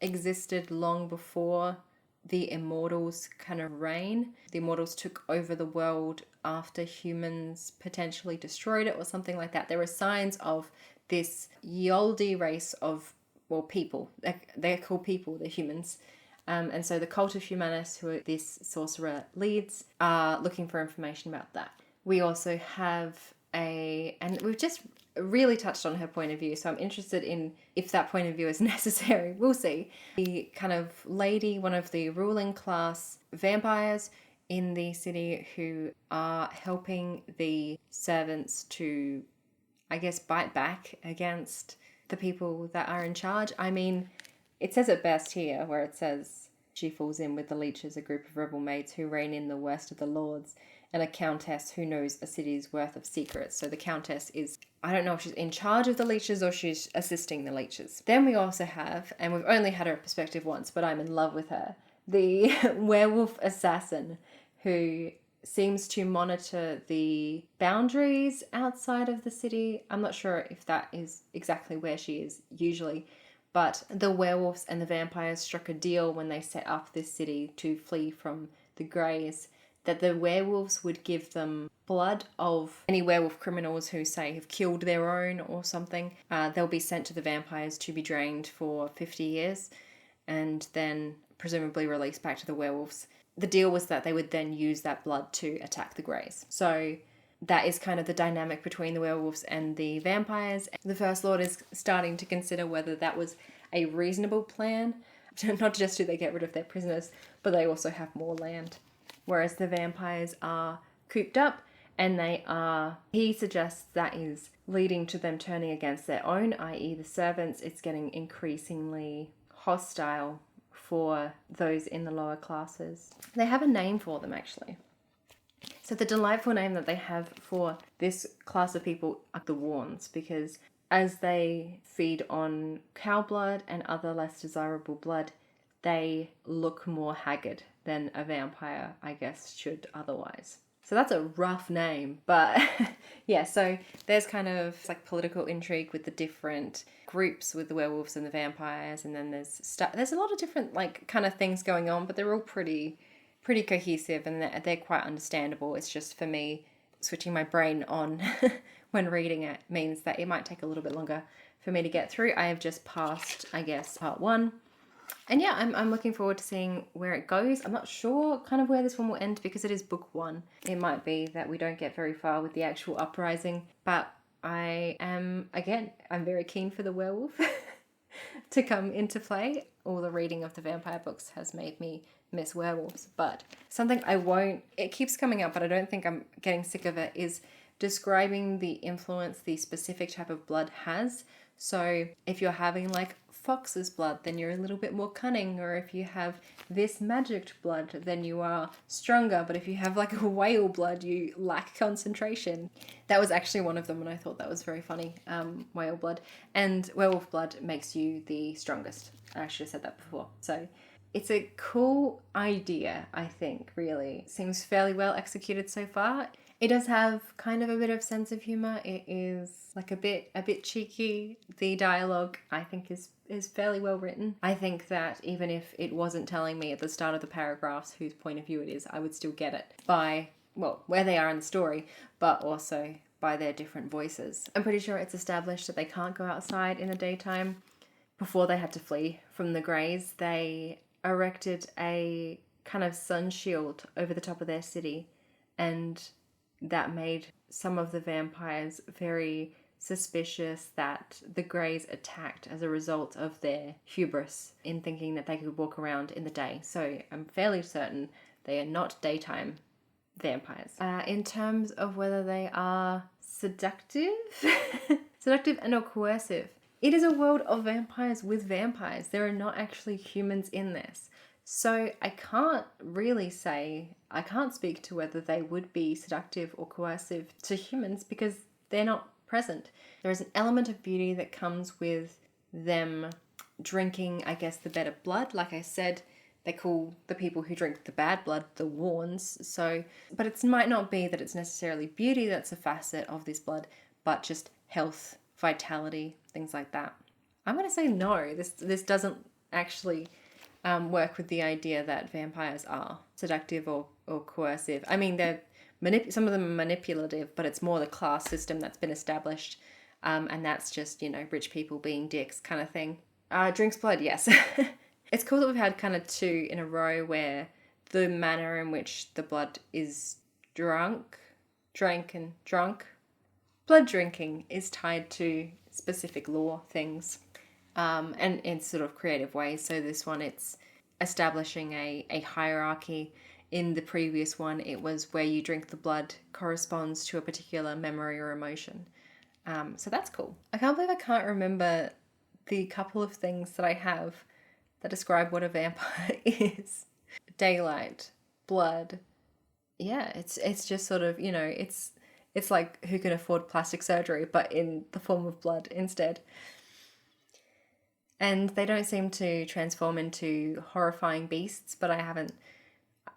existed long before the Immortals' kind of reign. The Immortals took over the world after humans potentially destroyed it or something like that. There are signs of this Yoldi race of, well, people. They're called people, they're humans. And so the cult of Humanus, who this sorcerer leads, are looking for information about that. We also have and we've just really touched on her point of view, so I'm interested in if that point of view is necessary. We'll see. The kind of lady, one of the ruling class vampires, in the city who are helping the servants to, I guess, bite back against the people that are in charge. I mean, it says it best here, where it says she falls in with the leeches, a group of rebel maids who reign in the worst of the lords, and a countess who knows a city's worth of secrets. So the countess is, I don't know if she's in charge of the leeches or she's assisting the leeches. Then we also have, and we've only had her perspective once, but I'm in love with her, the werewolf assassin who seems to monitor the boundaries outside of the city. I'm not sure if that is exactly where she is usually, but the werewolves and the vampires struck a deal when they set up this city to flee from the Greys, that the werewolves would give them blood of any werewolf criminals who, say, have killed their own or something. They'll be sent to the vampires to be drained for 50 years and then presumably released back to the werewolves. The deal was that they would then use that blood to attack the Greys. So that is kind of the dynamic between the werewolves and the vampires. The First Lord is starting to consider whether that was a reasonable plan. Not just do they get rid of their prisoners, but they also have more land. Whereas the vampires are cooped up, and he suggests that is leading to them turning against their own, i.e. the servants. It's getting increasingly hostile for those in the lower classes. They have a name for them, actually. So the delightful name that they have for this class of people are the Warns, because as they feed on cow blood and other less desirable blood, they look more haggard than a vampire, I guess, should otherwise. So that's a rough name, but yeah, so there's kind of like political intrigue with the different groups with the werewolves and the vampires, and then there's a lot of different like kind of things going on, but they're all pretty cohesive, and they're quite understandable. It's just for me, switching my brain on when reading it means that it might take a little bit longer for me to get through. I have just passed, I guess, part 1. And yeah, I'm looking forward to seeing where it goes. I'm not sure kind of where this one will end because it is book 1. It might be that we don't get very far with the actual uprising, but I'm very keen for the werewolf to come into play. All the reading of the vampire books has made me miss werewolves, but something it keeps coming up, but I don't think I'm getting sick of it, is describing the influence the specific type of blood has. So if you're having like fox's blood, then you're a little bit more cunning, or if you have this magic blood, then you are stronger, but if you have like a whale blood, you lack concentration. That was actually one of them, and I thought that was very funny. Whale blood and werewolf blood makes you the strongest. I should have said that before. So it's a cool idea, I think, really. Seems fairly well executed so far. It does have kind of a bit of sense of humor. It is like a bit cheeky. The dialogue, I think, is fairly well written. I think that even if it wasn't telling me at the start of the paragraphs whose point of view it is, I would still get it by, well, where they are in the story, but also by their different voices. I'm pretty sure it's established that they can't go outside in the daytime. Before they had to flee from the Greys, they erected a kind of sun shield over the top of their city, and that made some of the vampires very suspicious that the Greys attacked as a result of their hubris in thinking that they could walk around in the day. So I'm fairly certain they are not daytime vampires. In terms of whether they are seductive, seductive and or coercive, it is a world of vampires with vampires. There are not actually humans in this. So I can't speak to whether they would be seductive or coercive to humans because they're not present. There is an element of beauty that comes with them drinking, I guess, the better blood. Like I said, they call the people who drink the bad blood the Warns. So, but it might not be that it's necessarily beauty that's a facet of this blood, but just health, vitality, things like that. I'm going to say no. This doesn't actually work with the idea that vampires are seductive or coercive. I mean, some of them are manipulative, but it's more the class system that's been established, and that's just, rich people being dicks kind of thing. Drinks blood, yes. It's cool that we've had kind of 2 in a row where the manner in which the blood is drunk, blood drinking is tied to specific lore things. And in sort of creative ways. So this one, it's establishing a hierarchy in the previous one, it was where you drink the blood corresponds to a particular memory or emotion. So that's cool. I can't believe I can't remember the couple of things that I have that describe what a vampire is. Daylight, blood. Yeah, it's just sort of, it's like who can afford plastic surgery, but in the form of blood instead. And they don't seem to transform into horrifying beasts, but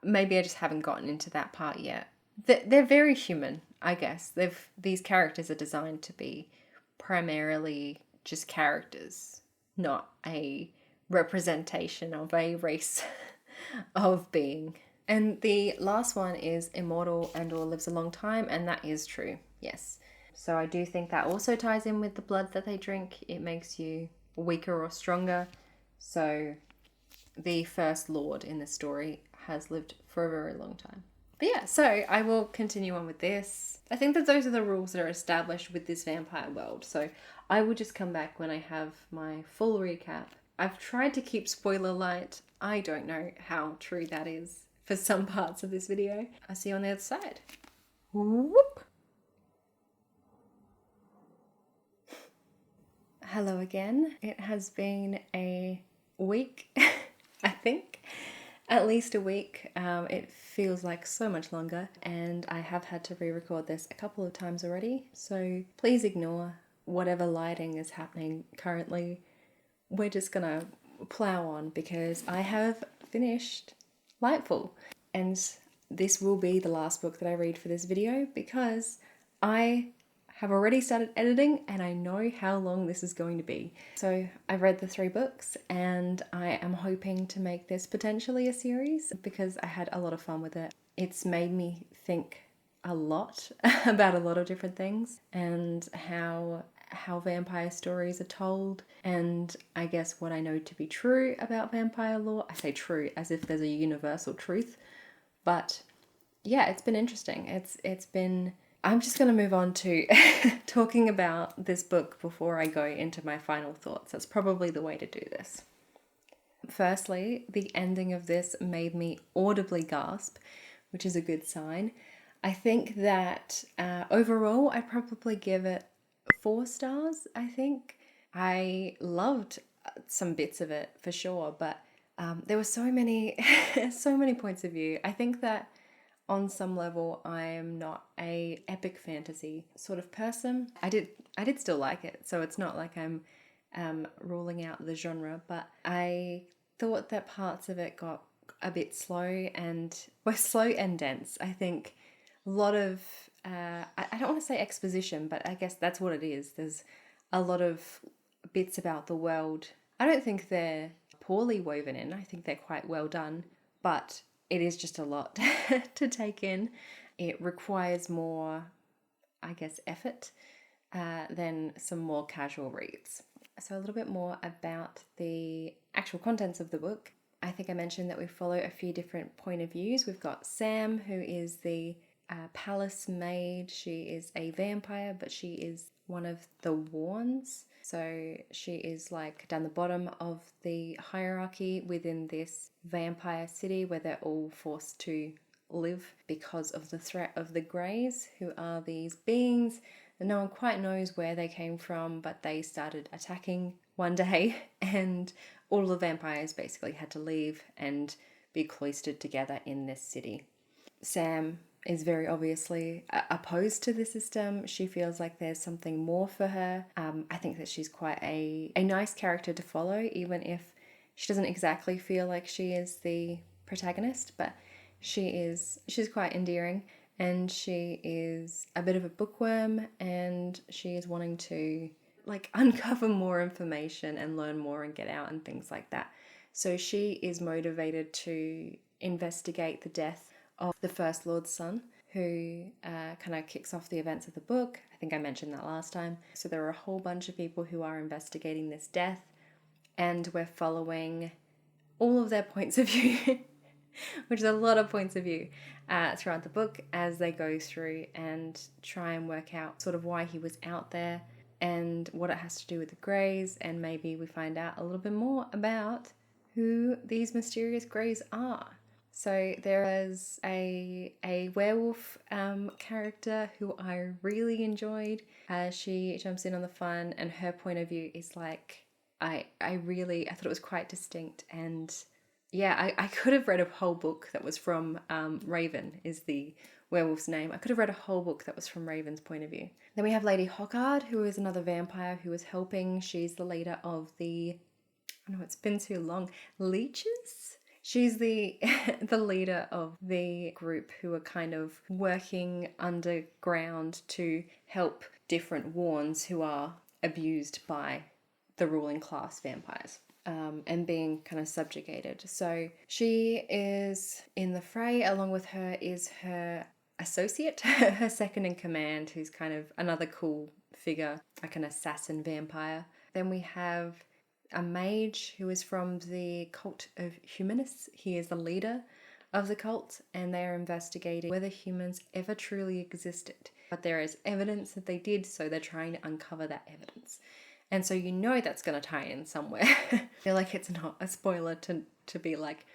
maybe I just haven't gotten into that part yet. They're very human, I guess. These characters are designed to be primarily just characters, not a representation of a race of being. And the last one is immortal and/or lives a long time, and that is true, yes. So I do think that also ties in with the blood that they drink. It makes you weaker or stronger. So the First Lord in the story has lived for a very long time. But yeah, so I will continue on with this. I think that those are the rules that are established with this vampire world. So I will just come back when I have my full recap. I've tried to keep spoiler light. I don't know how true that is for some parts of this video. I'll see you on the other side. Whoop! Hello again. It has been a week, I think. At least a week. It feels like so much longer, and I have had to re-record this a couple of times already, so please ignore whatever lighting is happening currently. We're just gonna plow on because I have finished Lightfall, and this will be the last book that I read for this video because I have already started editing and I know how long this is going to be. So I've read the 3 books and I am hoping to make this potentially a series because I had a lot of fun with it. It's made me think a lot about a lot of different things and how vampire stories are told, and I guess what I know to be true about vampire lore. I say true as if there's a universal truth, but yeah, it's been interesting. It's been... I'm just going to move on to talking about this book before I go into my final thoughts. That's probably the way to do this. Firstly, the ending of this made me audibly gasp, which is a good sign. I think that overall, I'd probably give it 4 stars, I think. I loved some bits of it for sure, but there were so many, so many points of view. I think that on some level, I am not a epic fantasy sort of person. I did still like it, so it's not like I'm ruling out the genre, but I thought that parts of it got a bit slow and dense. I think a lot of I don't want to say exposition, but I guess that's what it is. There's a lot of bits about the world. I don't think they're poorly woven in. I think they're quite well done, but it is just a lot to take in. It requires more, I guess, effort than some more casual reads. So a little bit more about the actual contents of the book. I think I mentioned that we follow a few different point of views. We've got Sam, who is the palace maid. She is a vampire, but she is one of the Warns. So she is like down the bottom of the hierarchy within this vampire city where they're all forced to live because of the threat of the Greys, who are these beings that no one quite knows where they came from, but they started attacking one day and all the vampires basically had to leave and be cloistered together in this city. Sam is very obviously opposed to the system. She feels like there's something more for her. I think that she's quite a nice character to follow, even if she doesn't exactly feel like she is the protagonist, but she's quite endearing, and she is a bit of a bookworm, and she is wanting to like uncover more information and learn more and get out and things like that. So she is motivated to investigate the death of the First Lord's son, who kind of kicks off the events of the book. I think I mentioned that last time. So there are a whole bunch of people who are investigating this death, and we're following all of their points of view, which is a lot of points of view throughout the book as they go through and try and work out sort of why he was out there and what it has to do with the Greys, and maybe we find out a little bit more about who these mysterious Greys are. So there is a werewolf character who I really enjoyed. She jumps in on the fun, and her point of view is like I thought it was quite distinct. And yeah, I could have read a whole book that was from Raven is the werewolf's name. I could have read a whole book that was from Raven's point of view. Then we have Lady Hockard, who is another vampire who is helping. She's the leader of the, I know it's been too long, leeches? She's the the leader of the group who are kind of working underground to help different warns who are abused by the ruling class vampires. And being kind of subjugated. So she is in the fray. Along with her is her associate, her second in command, who's kind of another cool figure, like an assassin vampire. Then we have a mage who is from the cult of humanists. He is the leader of the cult, and they are investigating whether humans ever truly existed. But there is evidence that they did, so they're trying to uncover that evidence. And so you know that's going to tie in somewhere. I feel like it's not a spoiler to be like,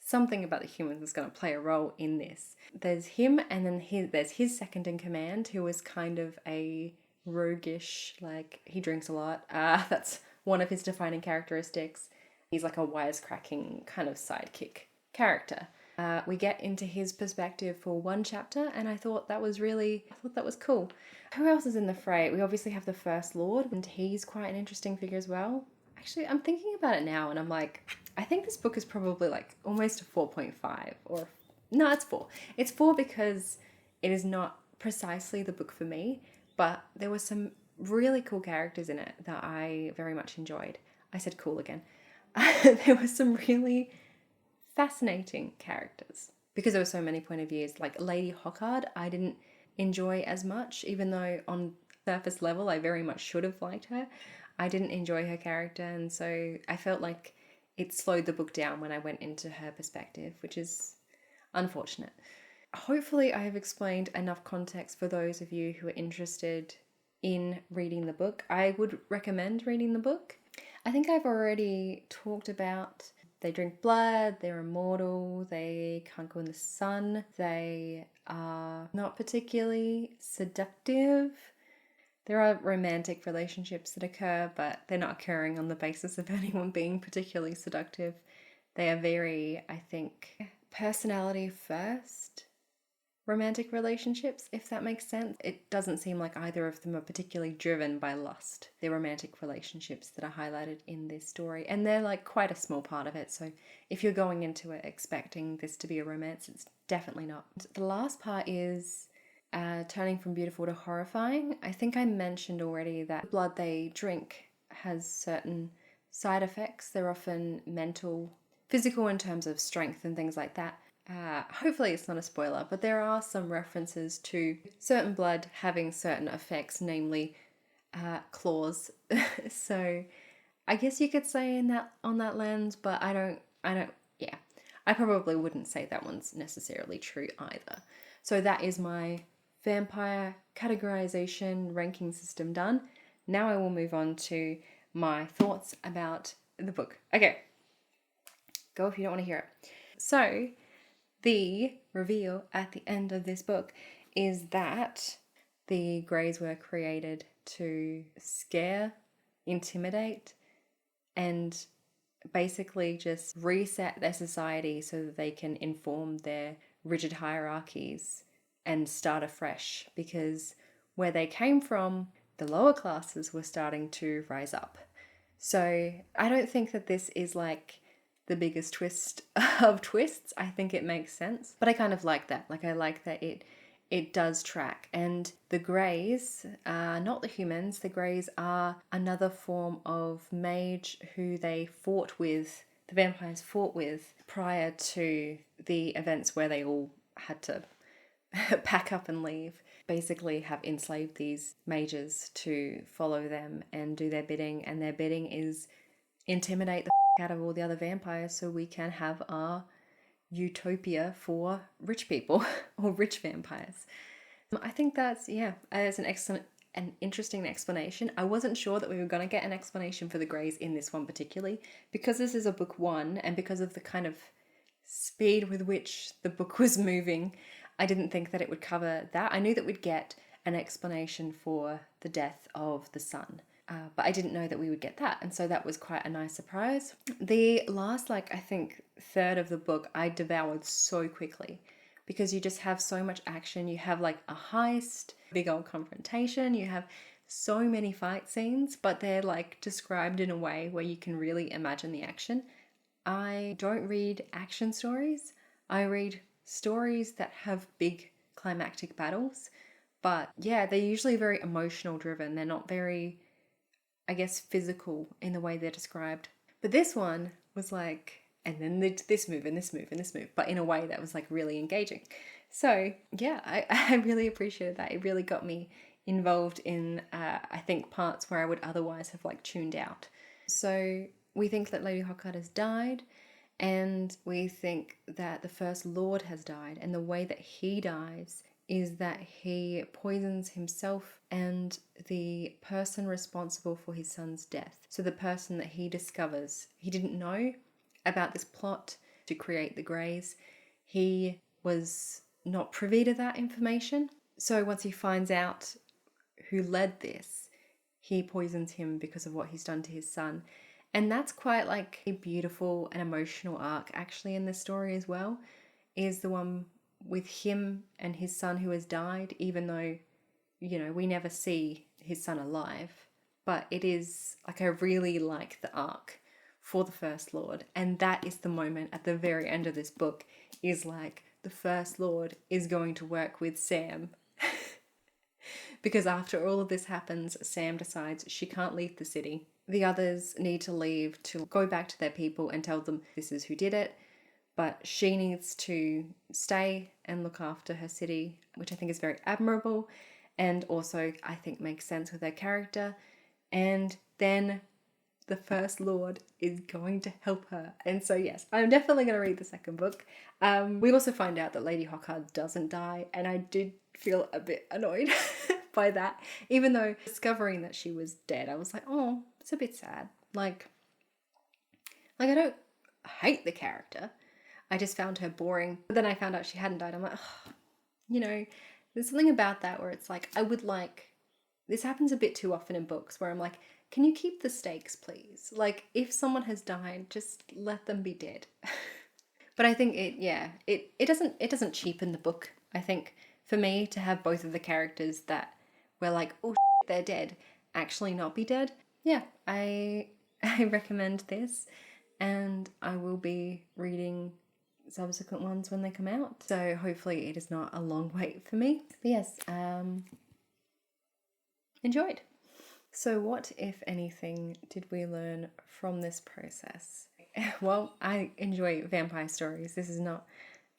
something about the humans is going to play a role in this. There's him, and then there's his second in command, who is kind of a roguish, like, he drinks a lot. That's one of his defining characteristics. He's like a wisecracking kind of sidekick character. We get into his perspective for one chapter, and I thought that was cool. Who else is in the fray? We obviously have the First Lord, and he's quite an interesting figure as well. Actually, I'm thinking about it now, and I'm like, I think this book is probably like almost a 4.5, or no, it's 4. It's 4 because it is not precisely the book for me, but there were some really cool characters in it that I very much enjoyed. I said cool again. There were some really fascinating characters because there were so many point of views. Like Lady Hockard, I didn't enjoy as much, even though on surface level I very much should have liked her. I didn't enjoy her character, and so I felt like it slowed the book down when I went into her perspective, which is unfortunate. Hopefully I have explained enough context for those of you who are interested in reading the book. I would recommend reading the book. I think I've already talked about they drink blood, they're immortal, they can't go in the sun, they are not particularly seductive. There are romantic relationships that occur, but they're not occurring on the basis of anyone being particularly seductive. They are very, I think, personality first romantic relationships, if that makes sense. It doesn't seem like either of them are particularly driven by lust. They're romantic relationships that are highlighted in this story, and they're like quite a small part of it. So if you're going into it expecting this to be a romance, it's definitely not. The last part is turning from beautiful to horrifying. I think I mentioned already that the blood they drink has certain side effects. They're often mental, physical in terms of strength and things like that. Hopefully it's not a spoiler, but there are some references to certain blood having certain effects, namely claws. So I guess you could say on that lens, but I probably wouldn't say that one's necessarily true either. So that is my vampire categorization ranking system done. Now I will move on to my thoughts about the book. Okay, go if you don't want to hear it. So the reveal at the end of this book is that the Greys were created to scare, intimidate, and basically just reset their society so that they can inform their rigid hierarchies and start afresh, because where they came from, the lower classes were starting to rise up. So I don't think that this is like the biggest twist of twists. I think it makes sense, but I kind of like that. Like I like that it does track. And the Greys are not the humans. The Greys are another form of mage who the vampires fought with prior to the events where they all had to pack up and leave. Basically have enslaved these mages to follow them and do their bidding, and their bidding is intimidate the out of all the other vampires so we can have our utopia for rich people or rich vampires. I think that's an excellent and interesting explanation. I wasn't sure that we were going to get an explanation for the Greys in this one particularly, because this is a book 1 and because of the kind of speed with which the book was moving, I didn't think that it would cover that. I knew that we'd get an explanation for the death of the son, but I didn't know that we would get that. And so that was quite a nice surprise. The last, I think, third of the book I devoured so quickly because you just have so much action. You have a heist, big old confrontation. You have so many fight scenes, but they're described in a way where you can really imagine the action. I don't read action stories. I read stories that have big climactic battles. But yeah, they're usually very emotional driven. They're not very, I guess, physical in the way they're described. But this one was and then this move and this move and this move, but in a way that was really engaging. So yeah, I really appreciated that. It really got me involved in, I think, parts where I would otherwise have tuned out. So we think that Lady Hawkheart has died, and we think that the First Lord has died, and the way that he dies is that he poisons himself and the person responsible for his son's death. So the person that he discovers, he didn't know about this plot to create the Greys. He was not privy to that information. So once he finds out who led this, he poisons him because of what he's done to his son. And that's quite a beautiful and emotional arc actually in this story as well, is the one with him and his son who has died, even though, we never see his son alive. But it is I really like the arc for the First Lord. And that is the moment at the very end of this book is the First Lord is going to work with Sam. Because after all of this happens, Sam decides she can't leave the city. The others need to leave to go back to their people and tell them this is who did it. But she needs to stay and look after her city, which I think is very admirable and also I think makes sense with her character. And then the First Lord is going to help her. And so yes, I'm definitely going to read the second book. We also find out that Lady Hawkheart doesn't die, and I did feel a bit annoyed by that. Even though discovering that she was dead, I was oh, it's a bit sad. I don't hate the character. I just found her boring. But then I found out she hadn't died. I'm there's something about that where it's I would this happens a bit too often in books where I'm can you keep the stakes, please? If someone has died, just let them be dead. But I think it doesn't cheapen the book. I think for me to have both of the characters that were oh shit, they're dead, actually not be dead. Yeah, I recommend this, and I will be reading subsequent ones when they come out. So hopefully it is not a long wait for me. But yes, enjoyed. So what, if anything, did we learn from this process? Well, I enjoy vampire stories. This is not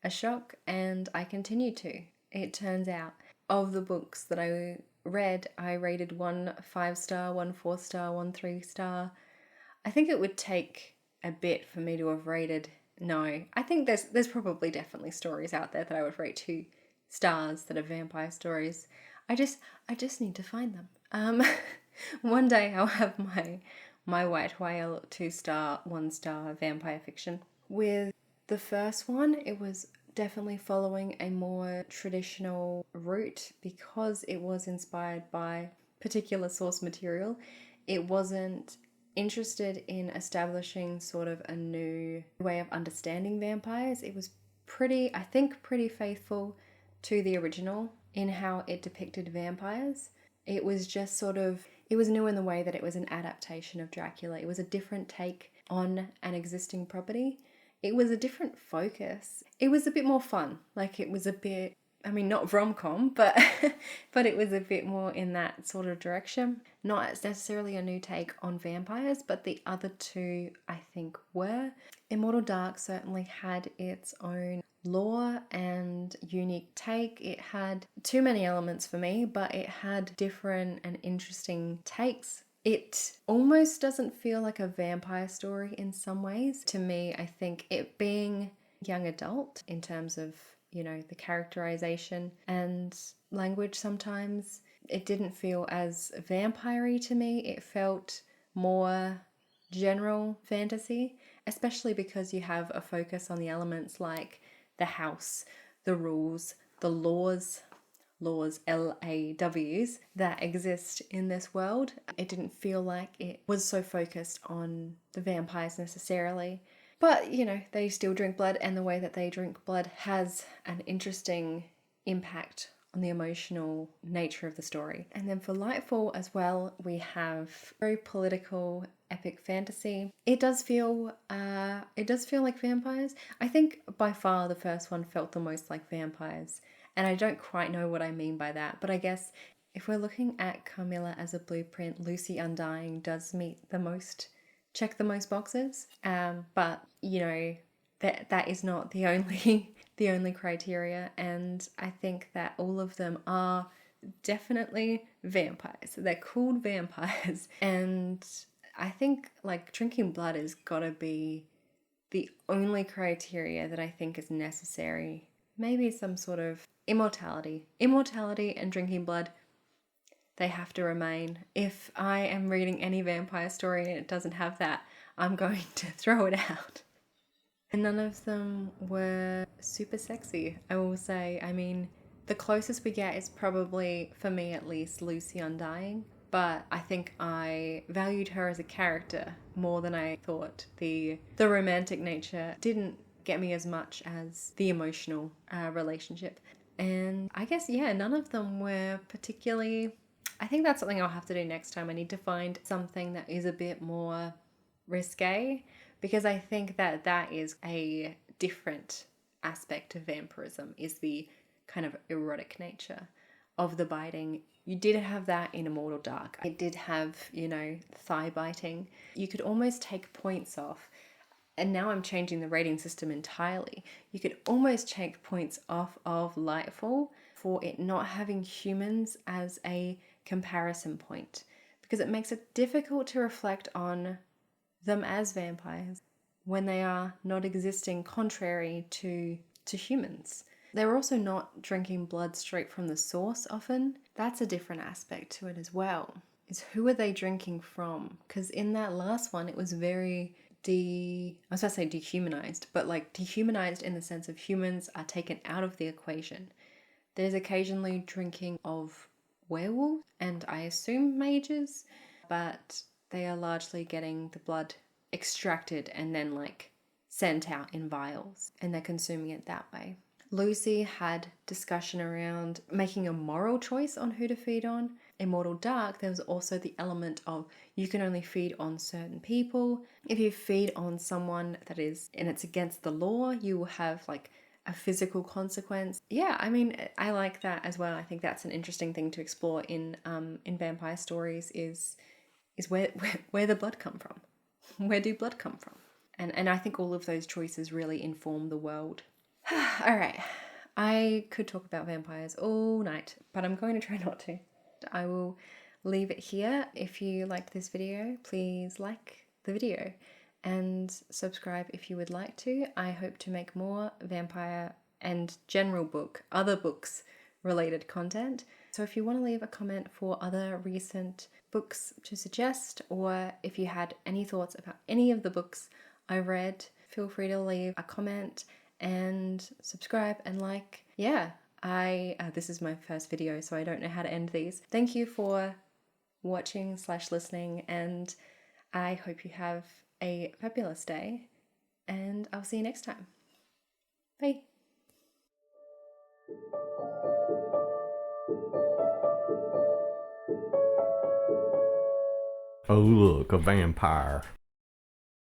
a shock, and I continue to. It turns out, of the books that I read, I rated 1 5-star, 1 4-star, 1 3-star. I think it would take a bit for me to have rated. No, I think there's probably definitely stories out there that I would rate 2 stars that are vampire stories. I just need to find them. One day I'll have my white whale 2-star, 1-star vampire fiction. With the first one, it was definitely following a more traditional route because it was inspired by particular source material. It wasn't interested in establishing sort of a new way of understanding vampires. It was pretty faithful to the original in how it depicted vampires. It was just it was new in the way that it was an adaptation of Dracula. It was a different take on an existing property. It was a different focus. It was a bit more fun. It was a bit, not rom-com, but but it was a bit more in that sort of direction. Not as necessarily a new take on vampires, but the other two I think were. Immortal Dark certainly had its own lore and unique take. It had too many elements for me, but it had different and interesting takes. It almost doesn't feel like a vampire story in some ways. To me, I think it being young adult in terms of, the characterization and language sometimes, it didn't feel as vampire-y to me. It felt more general fantasy, especially because you have a focus on the elements like the house, the rules, the laws, LAWs, that exist in this world. It didn't feel like it was so focused on the vampires necessarily. But, you know, they still drink blood, and the way that they drink blood has an interesting impact on the emotional nature of the story. And then for Lightfall as well, we have very political epic fantasy. It does feel like vampires. I think by far the first one felt the most like vampires. And I don't quite know what I mean by that, but I guess if we're looking at Carmilla as a blueprint, Lucy Undying does check the most boxes. But you know, that is not the only criteria, and I think that all of them are definitely vampires. They're called vampires, and I think like drinking blood has got to be the only criteria that I think is necessary. Maybe some sort of immortality and drinking blood, they have to remain. If I am reading any vampire story and it doesn't have that, I'm going to throw it out. And none of them were super sexy, I will say. I mean, the closest we get is probably, for me at least, Lucy Undying. But I think I valued her as a character more than I thought. The romantic nature didn't get me as much as the emotional relationship. And I guess, yeah, none of them were particularly... I think that's something I'll have to do next time. I need to find something that is a bit more risque, because I think that is a different aspect of vampirism, is the kind of erotic nature of the biting. You did have that in Immortal Dark. It did have, you know, thigh biting. You could almost take points off. And now I'm changing the rating system entirely. You could almost take points off of Lightfall for it not having humans as a comparison point, because it makes it difficult to reflect on them as vampires when they are not existing contrary to humans. They're also not drinking blood straight from the source often. That's a different aspect to it as well, is who are they drinking from? Because in that last one, it was very I was about to say dehumanized, but like dehumanized in the sense of humans are taken out of the equation. There's occasionally drinking of werewolves and I assume mages, but they are largely getting the blood extracted and then like sent out in vials, and they're consuming it that way. Lucy had discussion around making a moral choice on who to feed on. Immortal Dark, there was also the element of you can only feed on certain people. If you feed on someone that is, and it's against the law, you will have like a physical consequence. Yeah, I mean, I like that as well. I think that's an interesting thing to explore in vampire stories is where the blood come from. Where do blood come from? And I think all of those choices really inform the world. All right, I could talk about vampires all night, but I'm going to try not to. I will leave it here. If you liked this video, please like the video and subscribe if you would like to. I hope to make more vampire and other books related content. So if you want to leave a comment for other recent books to suggest, or if you had any thoughts about any of the books I read, feel free to leave a comment and subscribe and like. Yeah, this is my first video, so I don't know how to end these. Thank you for watching / listening, and I hope you have a fabulous day, and I'll see you next time. Bye. Oh look, a vampire.